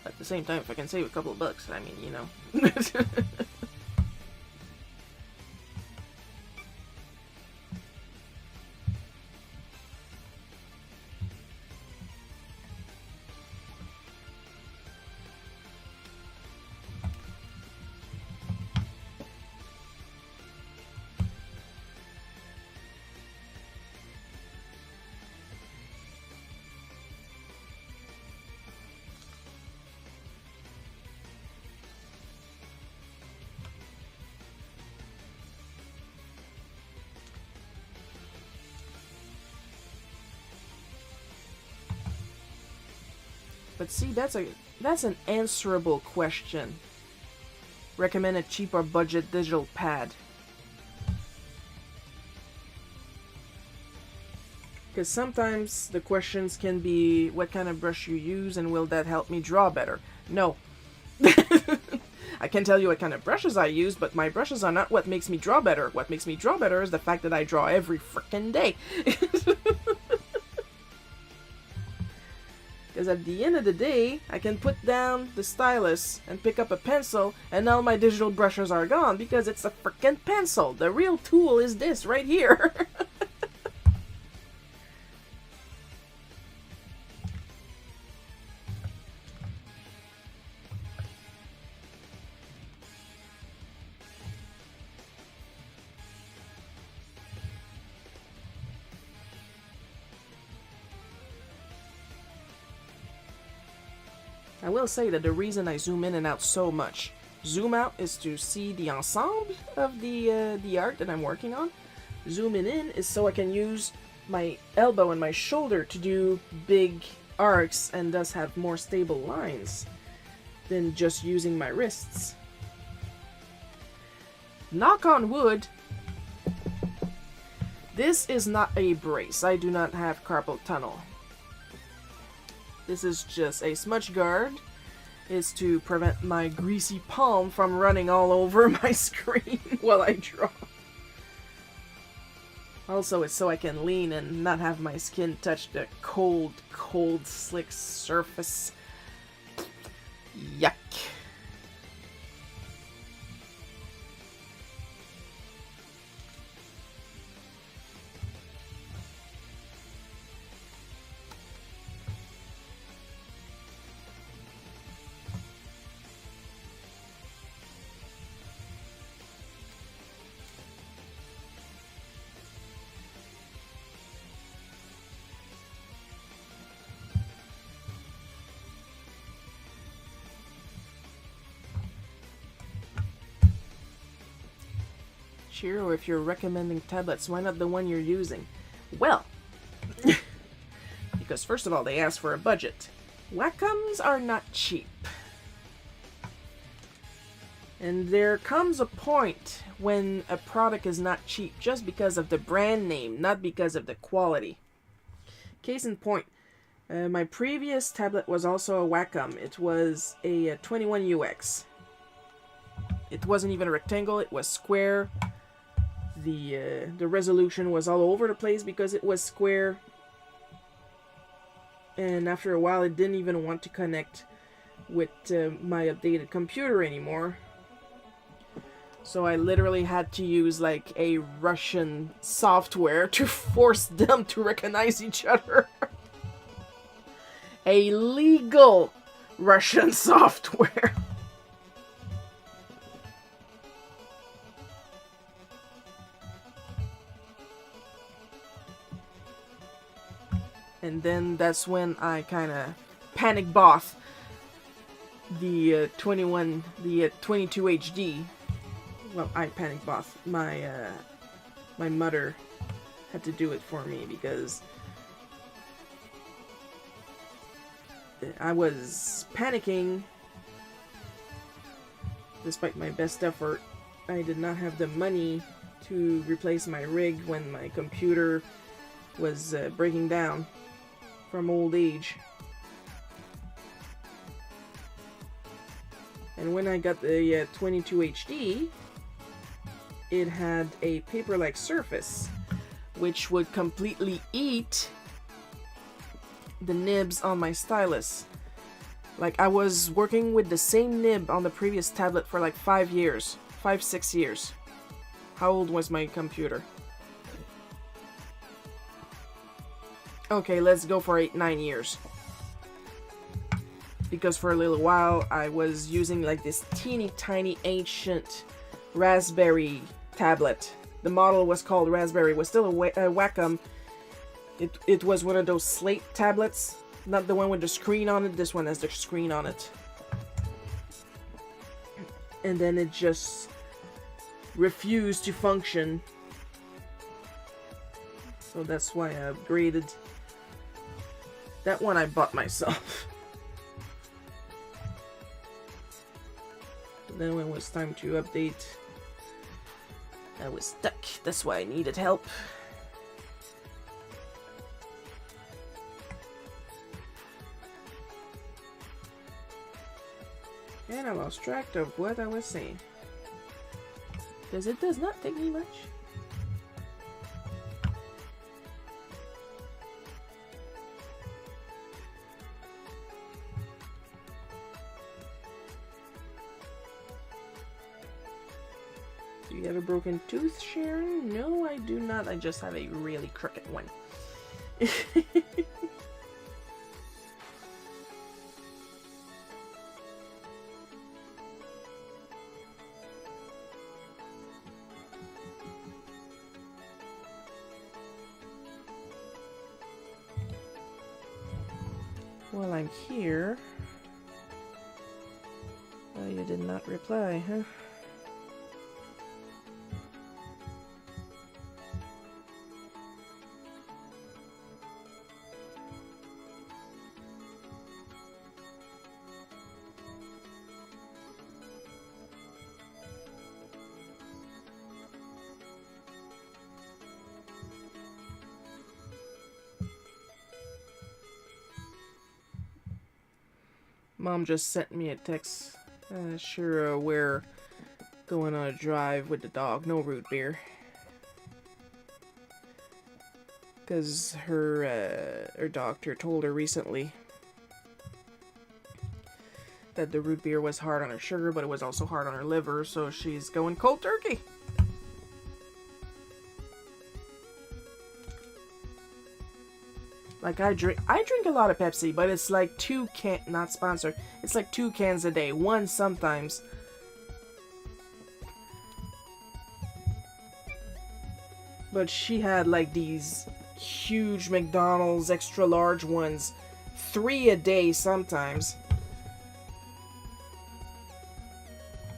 At the same time, if I can save a couple of bucks, I mean, you know. But see, that's an answerable question. Recommend a cheap or budget digital pad. Because sometimes the questions can be, what kind of brush you use and will that help me draw better? No. I can tell you what kind of brushes I use, but my brushes are not what makes me draw better. What makes me draw better is the fact that I draw every frickin' day. Because at the end of the day, I can put down the stylus and pick up a pencil, and all my digital brushes are gone because it's a frickin' pencil. The real tool is this right here. I will say that the reason I zoom in and out so much, zoom out is to see the ensemble of the art that I'm working on. Zooming in is so I can use my elbow and my shoulder to do big arcs and thus have more stable lines than just using my wrists. Knock on wood, this is not a brace. I do not have carpal tunnel. This is just a smudge guard. It's to prevent my greasy palm from running all over my screen while I draw. Also, it's so I can lean and not have my skin touch the cold, cold, slick surface. Yuck. Shiro, if you're recommending tablets, why not the one you're using? Well, because first of all, they ask for a budget. Wacom's are not cheap. And there comes a point when a product is not cheap just because of the brand name, not because of the quality. Case in point, my previous tablet was also a Wacom. It was a 21UX. It wasn't even a rectangle, it was square. The resolution was all over the place because it was square. And after a while, it didn't even want to connect with my updated computer anymore. So I literally had to use like a Russian software to force them to recognize each other. A legal Russian software. And then that's when I kind of panic bought the 22 HD. Well, I panic bought. My mother had to do it for me because I was panicking. Despite my best effort, I did not have the money to replace my rig when my computer was breaking down from old age. And when I got the 22 HD, it had a paper-like surface, which would completely eat the nibs on my stylus. Like, I was working with the same nib on the previous tablet for like 5 years. 5-6 years. How old was my computer? Okay, let's go for 8-9 years. Because for a little while, I was using like this teeny tiny ancient Raspberry tablet. The model was called Raspberry. It was still a Wacom. It was one of those slate tablets. Not the one with the screen on it. This one has the screen on it. And then it just refused to function. So that's why I upgraded. That one I bought myself. Then when it was time to update, I was stuck. That's why I needed help. And I lost track of what I was saying. Because it does not take me much. Do you have a broken tooth, Sharon? No, I do not. I just have a really crooked one. While I'm here... Oh, you did not reply, huh? Mom just sent me a text. Sure, we're going on a drive with the dog. No root beer. Because her doctor told her recently that the root beer was hard on her sugar, but it was also hard on her liver, so she's going cold turkey. Like, I drink a lot of Pepsi, but it's like not sponsored, it's like 2 cans a day, one sometimes. But she had like these huge McDonald's extra large ones, 3 a day sometimes.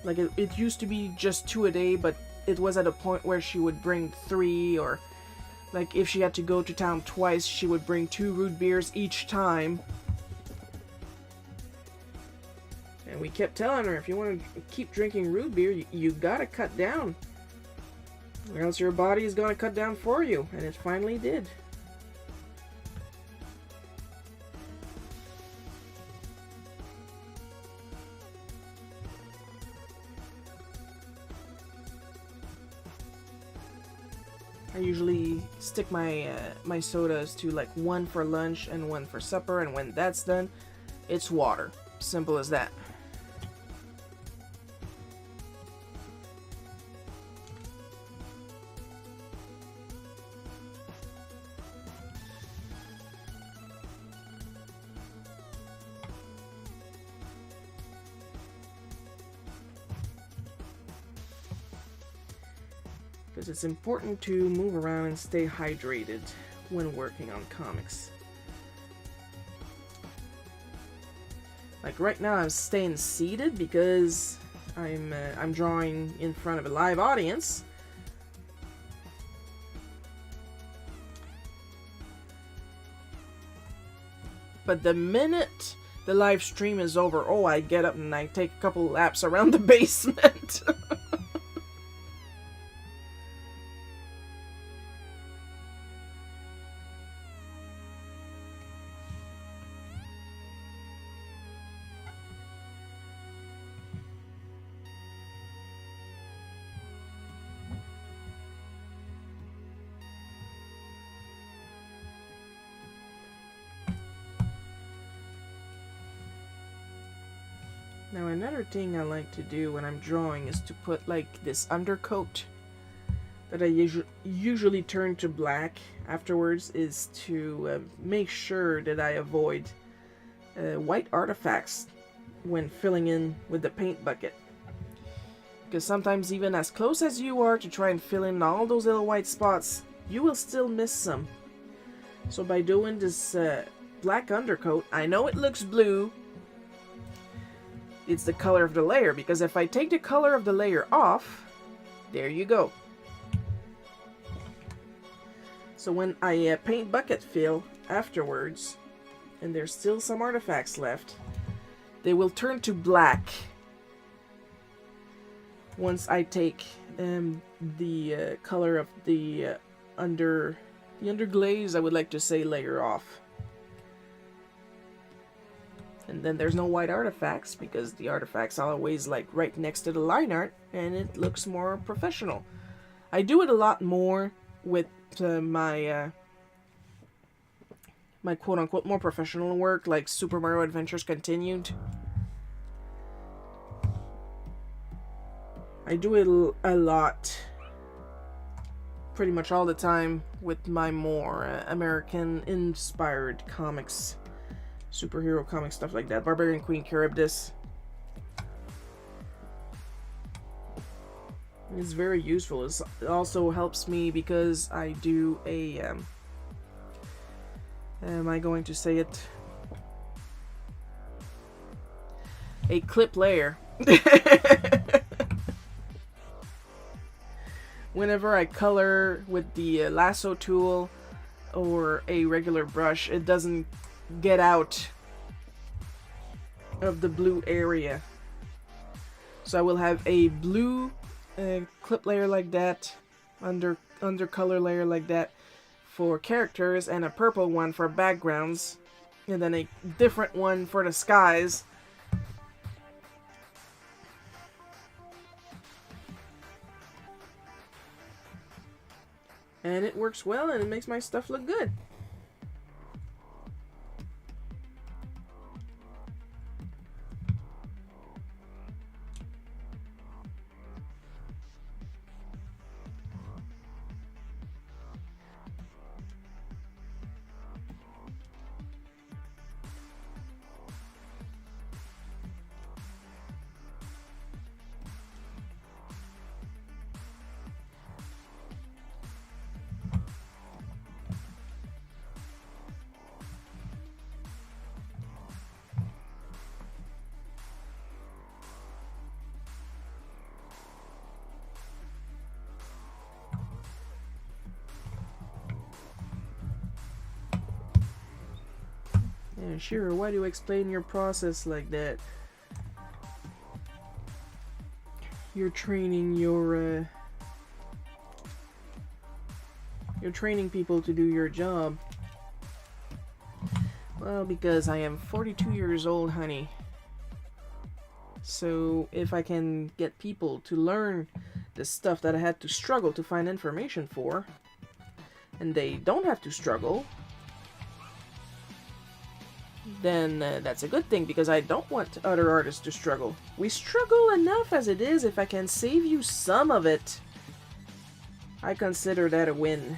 Like, it used to be just 2 a day, but it was at a point where she would bring 3, or like, if she had to go to town twice, she would bring 2 root beers each time. And we kept telling her, if you want to keep drinking root beer, you gotta cut down. Or else your body is gonna cut down for you. And it finally did. I usually stick my my sodas to like 1 for lunch and 1 for supper, and when that's done, it's water. Simple as that. Because it's important to move around and stay hydrated when working on comics. Like right now I'm staying seated because I'm drawing in front of a live audience. But the minute the live stream is over, oh, I get up and I take a couple laps around the basement. Now another thing I like to do when I'm drawing is to put like this undercoat that I usually turn to black afterwards, is to make sure that I avoid white artifacts when filling in with the paint bucket. Because sometimes even as close as you are to try and fill in all those little white spots, you will still miss some. So by doing this black undercoat, I know it looks blue, it's the color of the layer, because if I take the color of the layer off, there you go. So when I paint bucket fill afterwards, and there's still some artifacts left, they will turn to black once I take the color of the underglaze, I would like to say, layer off. And then there's no white artifacts, because the artifacts are always like right next to the line art, and it looks more professional. I do it a lot more with my quote-unquote more professional work, like Super Mario Adventures Continued. I do it a lot, pretty much all the time, with my more American-inspired comics. Superhero comic stuff like that. Barbarian Queen Charybdis. It's very useful. It also helps me because I do a am I going to say it? A clip layer. Whenever I color with the lasso tool or a regular brush, it doesn't get out of the blue area. So I will have a blue clip layer like that, under color layer like that for characters, and a purple one for backgrounds, and then a different one for the skies. And it works well, and it makes my stuff look good. Yeah, sure, why do you explain your process like that? You're training you're training people to do your job. Well, because I am 42 years old, honey. So if I can get people to learn the stuff that I had to struggle to find information for, and they don't have to struggle, then that's a good thing, because I don't want other artists to struggle. We struggle enough as it is. If I can save you some of it, I consider that a win.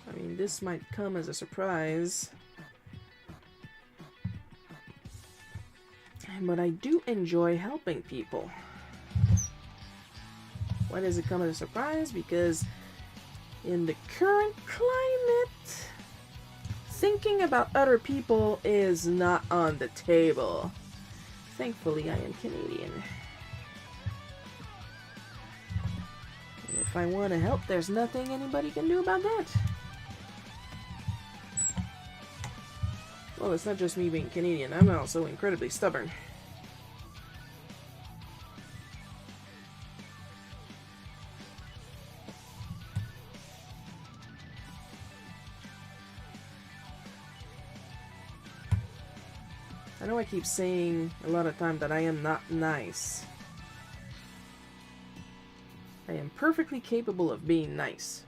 I mean, this might come as a surprise, but I do enjoy helping people. Why does it come as a surprise? Because in the current climate, thinking about other people is not on the table. Thankfully, I am Canadian. And if I want to help, there's nothing anybody can do about that. Well, it's not just me being Canadian. I'm also incredibly stubborn. I know I keep saying a lot of time that I am not nice. I am perfectly capable of being nice.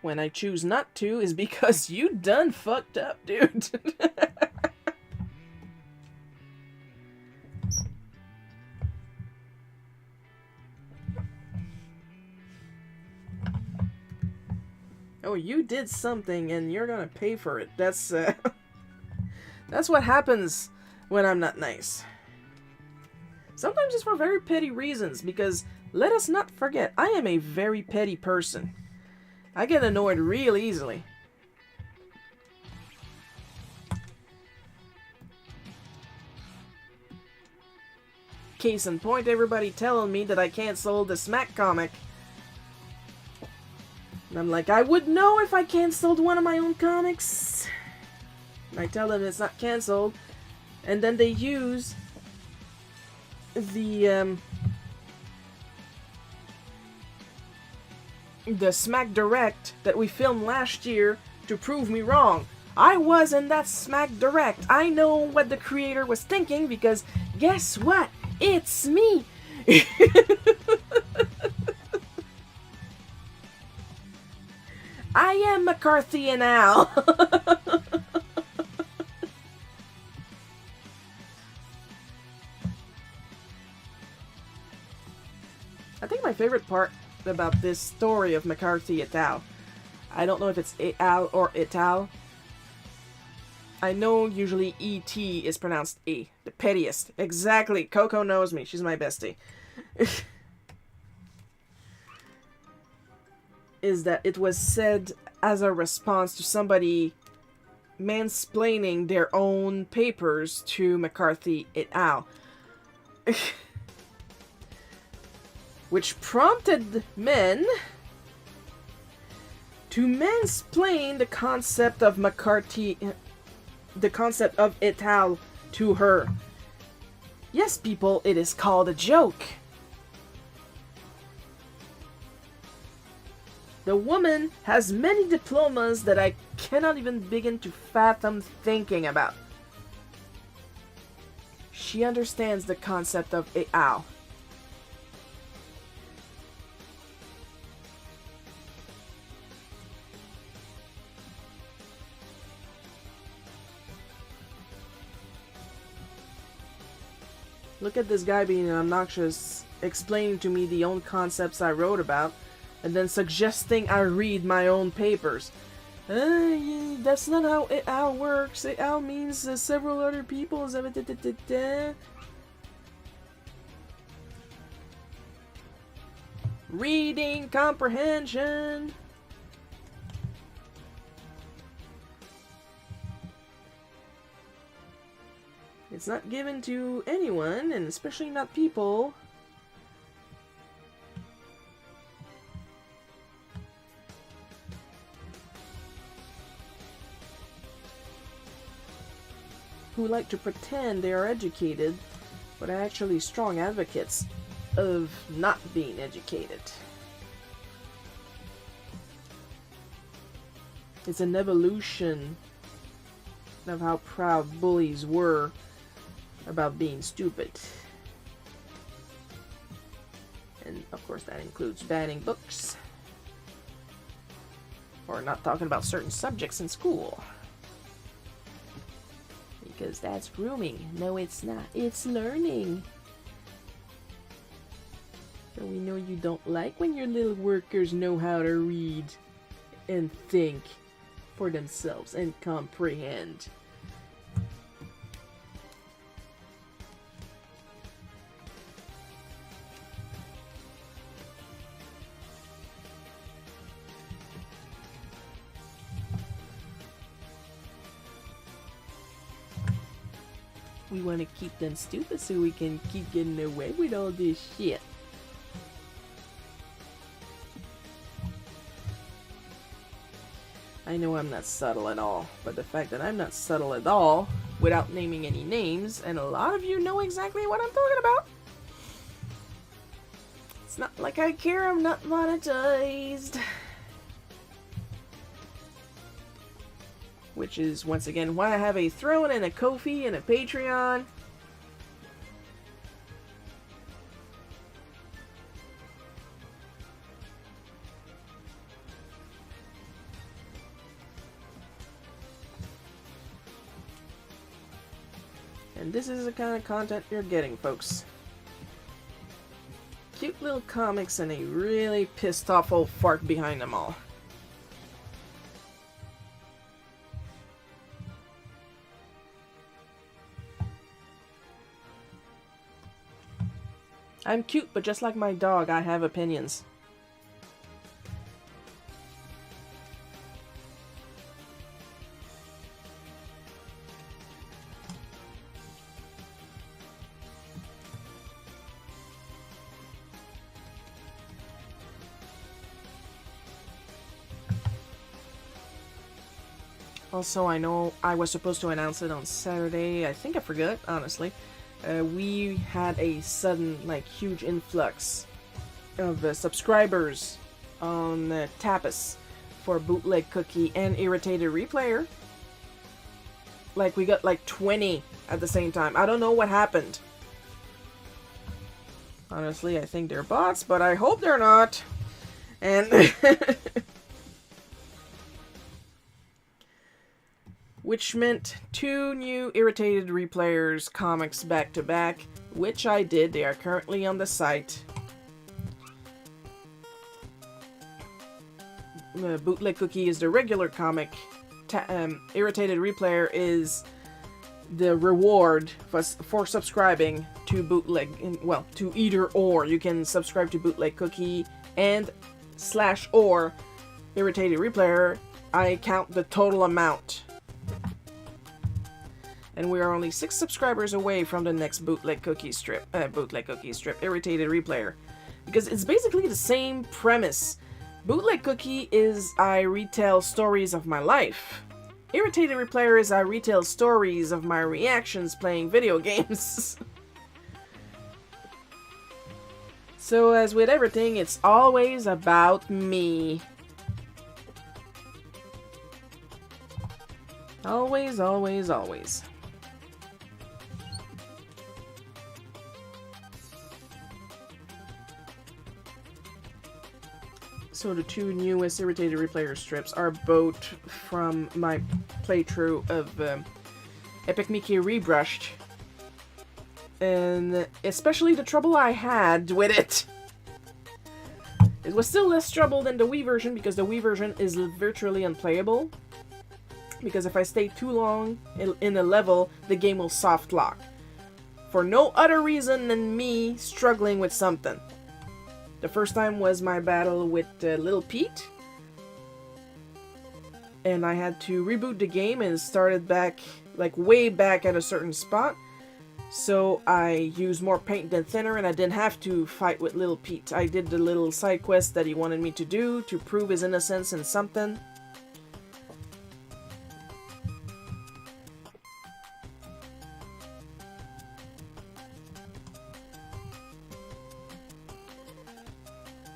When I choose not to is because you done fucked up, dude. Oh, you did something and you're gonna pay for it. That's that's what happens when I'm not nice. Sometimes it's for very petty reasons, because let us not forget, I am a very petty person. I get annoyed real easily. Case in point, everybody telling me that I canceled the Smack comic. And I'm like, I would know if I canceled one of my own comics. And I tell them it's not canceled. And then they use the Smack Direct that we filmed last year to prove me wrong. I was in that Smack Direct. I know what the creator was thinking, because guess what? It's me! I am McCarthy and Al. I think my favorite part about this story of McCarthy et al. I don't know if it's et al or et al. I know usually E-T is pronounced E. The pettiest. Exactly. Coco knows me. She's my bestie. Is that it was said as a response to somebody mansplaining their own papers to McCarthy et al. Which prompted men to mansplain the concept of McCarthy, the concept of et al. To her. Yes, people, it is called a joke. The woman has many diplomas that I cannot even begin to fathom thinking about. She understands the concept of et al. Look at this guy being obnoxious, explaining to me the own concepts I wrote about, and then suggesting I read my own papers. That's not how et al works. Et al means several other people. Reading comprehension. It's not given to anyone, and especially not people who like to pretend they are educated, but are actually strong advocates of not being educated. It's an evolution of how proud bullies were about being stupid. And of course that includes banning books. Or not talking about certain subjects in school. Because that's grooming. No, it's not. It's learning. So we know you don't like when your little workers know how to read and think for themselves and comprehend. We want to keep them stupid so we can keep getting away with all this shit. I know I'm not subtle at all, but the fact that I'm not subtle at all, without naming any names, and a lot of you know exactly what I'm talking about. It's not like I care, I'm not monetized. Which is, once again, why I have a Throne and a Ko-fi and a Patreon. And this is the kind of content you're getting, folks. Cute little comics and a really pissed off old fart behind them all. I'm cute, but just like my dog, I have opinions. Also, I know I was supposed to announce it on Saturday. I think I forgot, honestly. We had a sudden, like, huge influx of subscribers on Tapas for Bootleg Cookie and Irritated Replayer. Like, we got like 20 at the same time. I don't know what happened. Honestly, I think they're bots, but I hope they're not. And which meant 2 new Irritated Replayers comics back to back, which I did. They are currently on the site. Bootleg Cookie is the regular comic. Irritated Replayer is the reward for subscribing to Bootleg. Well, to either or. You can subscribe to Bootleg Cookie and /or Irritated Replayer. I count the total amount. And we are only 6 subscribers away from the next Bootleg Cookie strip. Irritated Replayer. Because it's basically the same premise. Bootleg Cookie is I retell stories of my life. Irritated Replayer is I retell stories of my reactions playing video games. So as with everything, it's always about me. Always, always, always. So the 2 newest Irritated Replayer strips are both from my playthrough of Epic Mickey Rebrushed. And especially the trouble I had with it. It was still less trouble than the Wii version because the Wii version is virtually unplayable. Because if I stay too long in a level, the game will soft lock. For no other reason than me struggling with something. The first time was my battle with Little Pete. And I had to reboot the game and started back, like way back at a certain spot. So I used more paint than thinner and I didn't have to fight with Little Pete. I did the little side quest that he wanted me to do to prove his innocence in something.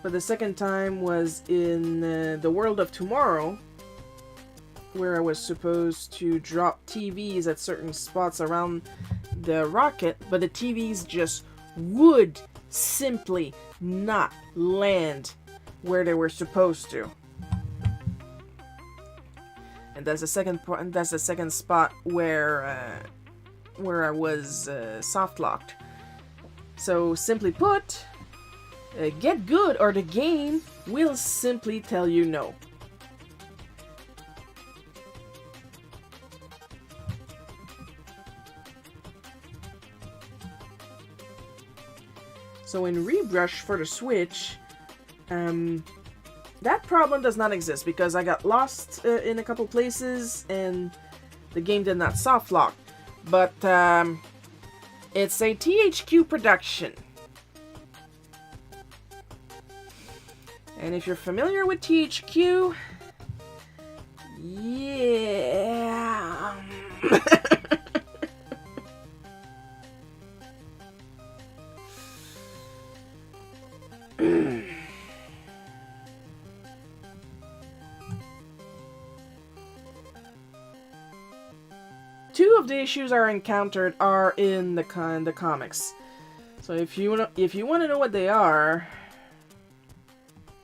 But the second time was in the World of Tomorrow, where I was supposed to drop TVs at certain spots around the rocket, but the TVs just would simply not land where they were supposed to. And that's the second spot where I was soft locked. So simply put, get good or the game will simply tell you no. So in Rebrush for the Switch, that problem does not exist because I got lost in a couple places and the game did not soft lock. But It's a THQ production. And if you're familiar with THQ, yeah. Two of the issues are encountered are in the comics. So if you want to know what they are,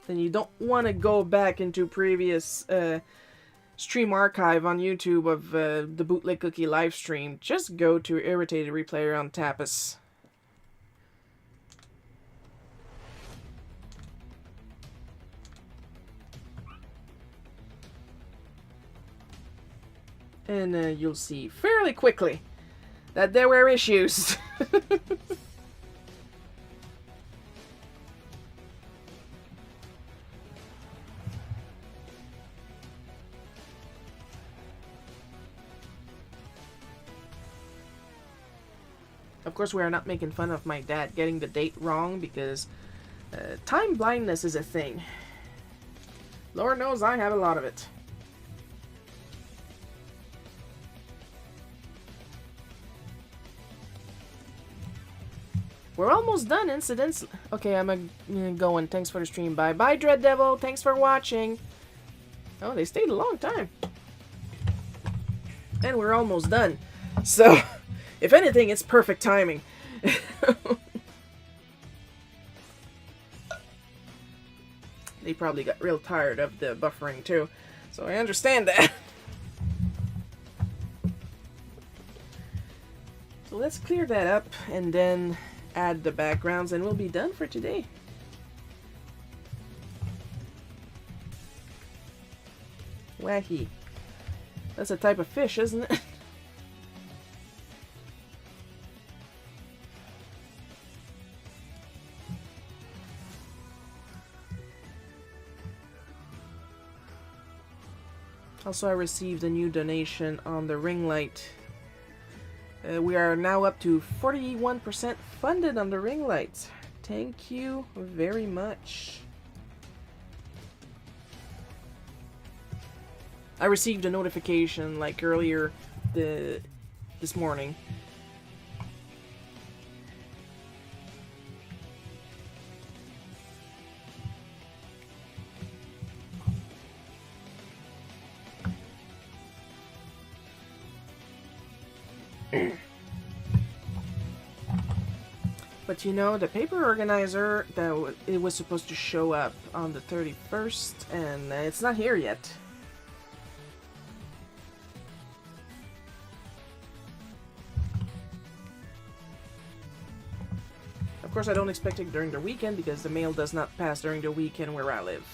then you don't want to go back into previous stream archive on YouTube of the Bootleg Cookie live stream. Just go to Irritated Replayer on Tapas. And you'll see fairly quickly that there were issues. Of course, we are not making fun of my dad getting the date wrong, because time blindness is a thing. Lord knows I have a lot of it. We're almost done, incidents. Okay, I'm going. Thanks for the stream. Bye. Bye, Dread Devil. Thanks for watching. Oh, they stayed a long time. And we're almost done. So, if anything, it's perfect timing. They probably got real tired of the buffering, too. So I understand that. So let's clear that up, and then add the backgrounds, and we'll be done for today. Wahi. That's a type of fish, isn't it? Also, I received a new donation on the ring light. We are now up to 41% funded on the ring lights. Thank you very much. I received a notification like earlier this morning. But you know, the paper organizer, it was supposed to show up on the 31st, and it's not here yet. Of course, I don't expect it during the weekend, because the mail does not pass during the weekend where I live.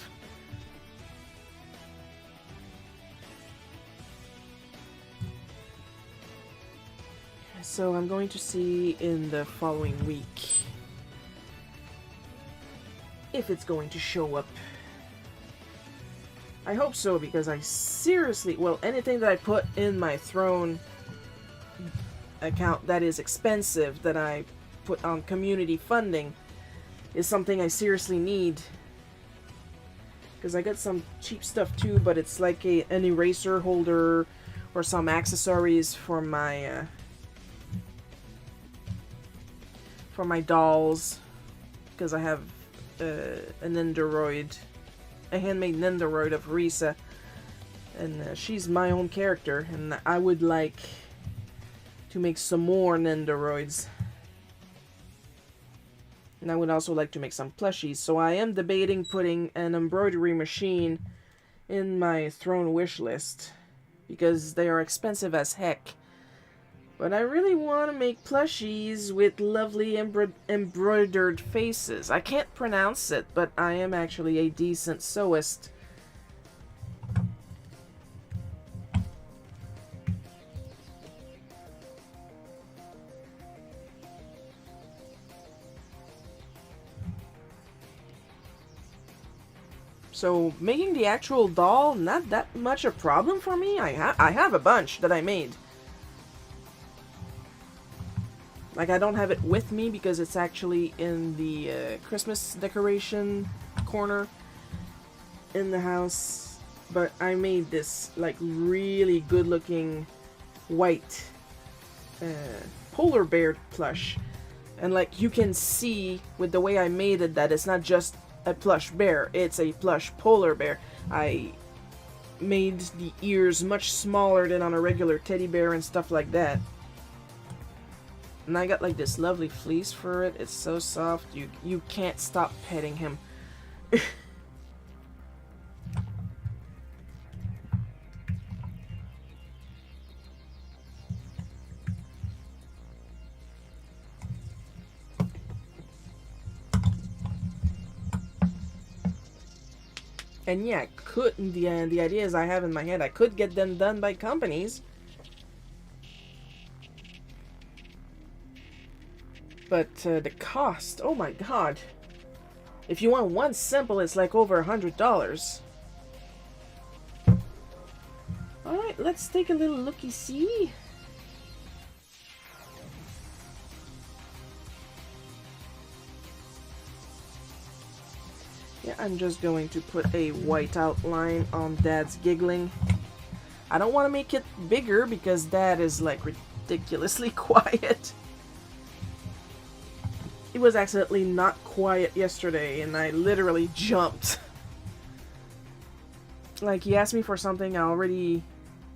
So I'm going to see in the following week if it's going to show up. I hope so, because I seriously, well, anything that I put in my Throne account that is expensive, that I put on community funding, is something I seriously need. Because I got some cheap stuff too, but it's like an eraser holder or some accessories for my dolls, because I have a Nendoroid, a handmade Nendoroid of Risa, and she's my own character, and I would like to make some more Nendoroids. And I would also like to make some plushies, so I am debating putting an embroidery machine in my Throne wish list, because they are expensive as heck. But I really want to make plushies with lovely embroidered faces. I can't pronounce it, but I am actually a decent sewist. So making the actual doll, not that much a problem for me. I have a bunch that I made. Like, I don't have it with me because it's actually in the Christmas decoration corner in the house. But I made this, like, really good-looking white polar bear plush. And, like, you can see with the way I made it that it's not just a plush bear, it's a plush polar bear. I made the ears much smaller than on a regular teddy bear and stuff like that. And I got like this lovely fleece for it. It's so soft. You can't stop petting him. And yeah, the ideas I have in my head, I could get them done by companies. But the cost, oh my god. If you want one simple, it's like over $100. Alright, let's take a little looky-see. Yeah, I'm just going to put a white outline on Dad's giggling. I don't want to make it bigger because Dad is like ridiculously quiet. He was accidentally not quiet yesterday and I literally jumped. Like, he asked me for something, I already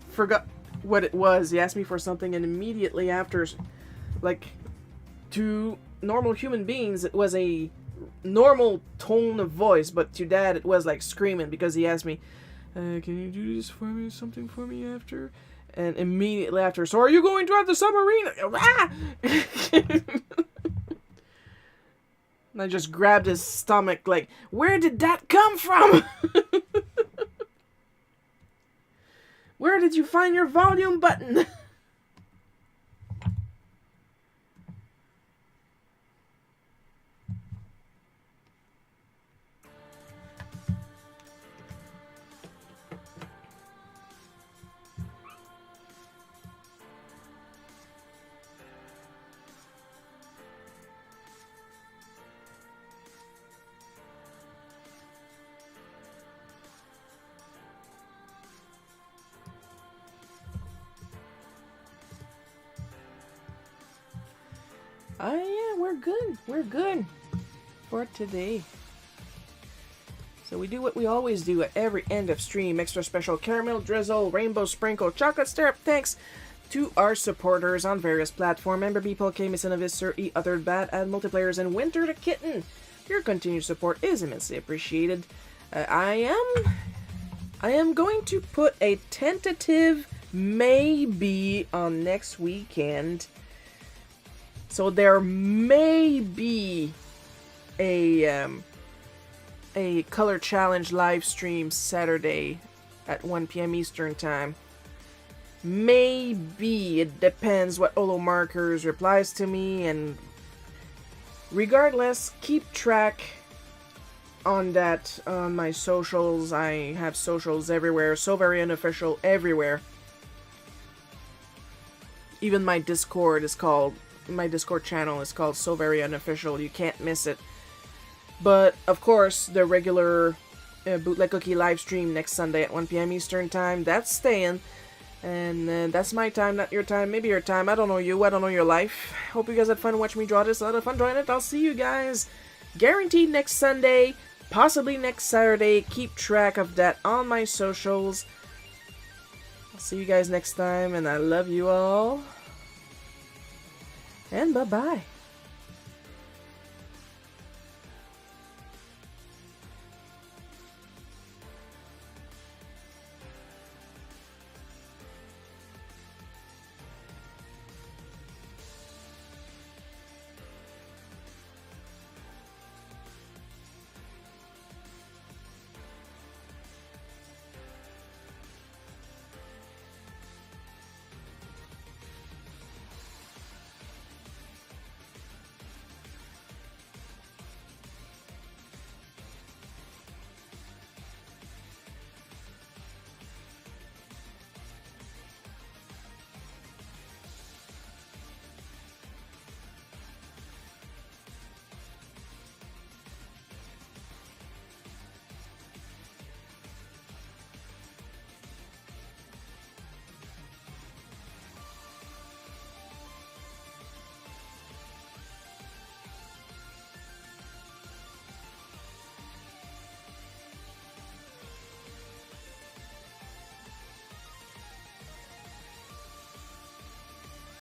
forgot what it was. He asked me for something and immediately after, like, to normal human beings, it was a normal tone of voice, but to Dad it was like screaming because he asked me, can you do this for me, something for me after? And immediately after, so are you going to have the submarine? Ah! And I just grabbed his stomach like, where did that come from? Where did you find your volume button? Yeah, we're good. We're good for today. So we do what we always do at every end of stream. Extra special caramel drizzle, rainbow sprinkle, chocolate syrup. Thanks to our supporters on various platforms. Member People, K, Missinavis, Sir E, Othered Bad, and Multiplayers, and Winter the Kitten. Your continued support is immensely appreciated. I am going to put a tentative maybe on next weekend. So there may be a color challenge live stream Saturday at 1 p.m. Eastern time. Maybe. It depends what Olo Markers replies to me, and regardless, keep track on that on my socials. I have socials everywhere. So Very Unofficial everywhere. Even my Discord channel is called So Very Unofficial. You can't miss it. But, of course, the regular Bootleg Cookie live stream next Sunday at 1 p.m. Eastern time, that's staying. And that's my time, not your time, maybe your time. I don't know you, I don't know your life. Hope you guys had fun watching me draw this. A lot of fun drawing it. I'll see you guys guaranteed next Sunday, possibly next Saturday. Keep track of that on my socials. I'll see you guys next time, and I love you all. And bye-bye.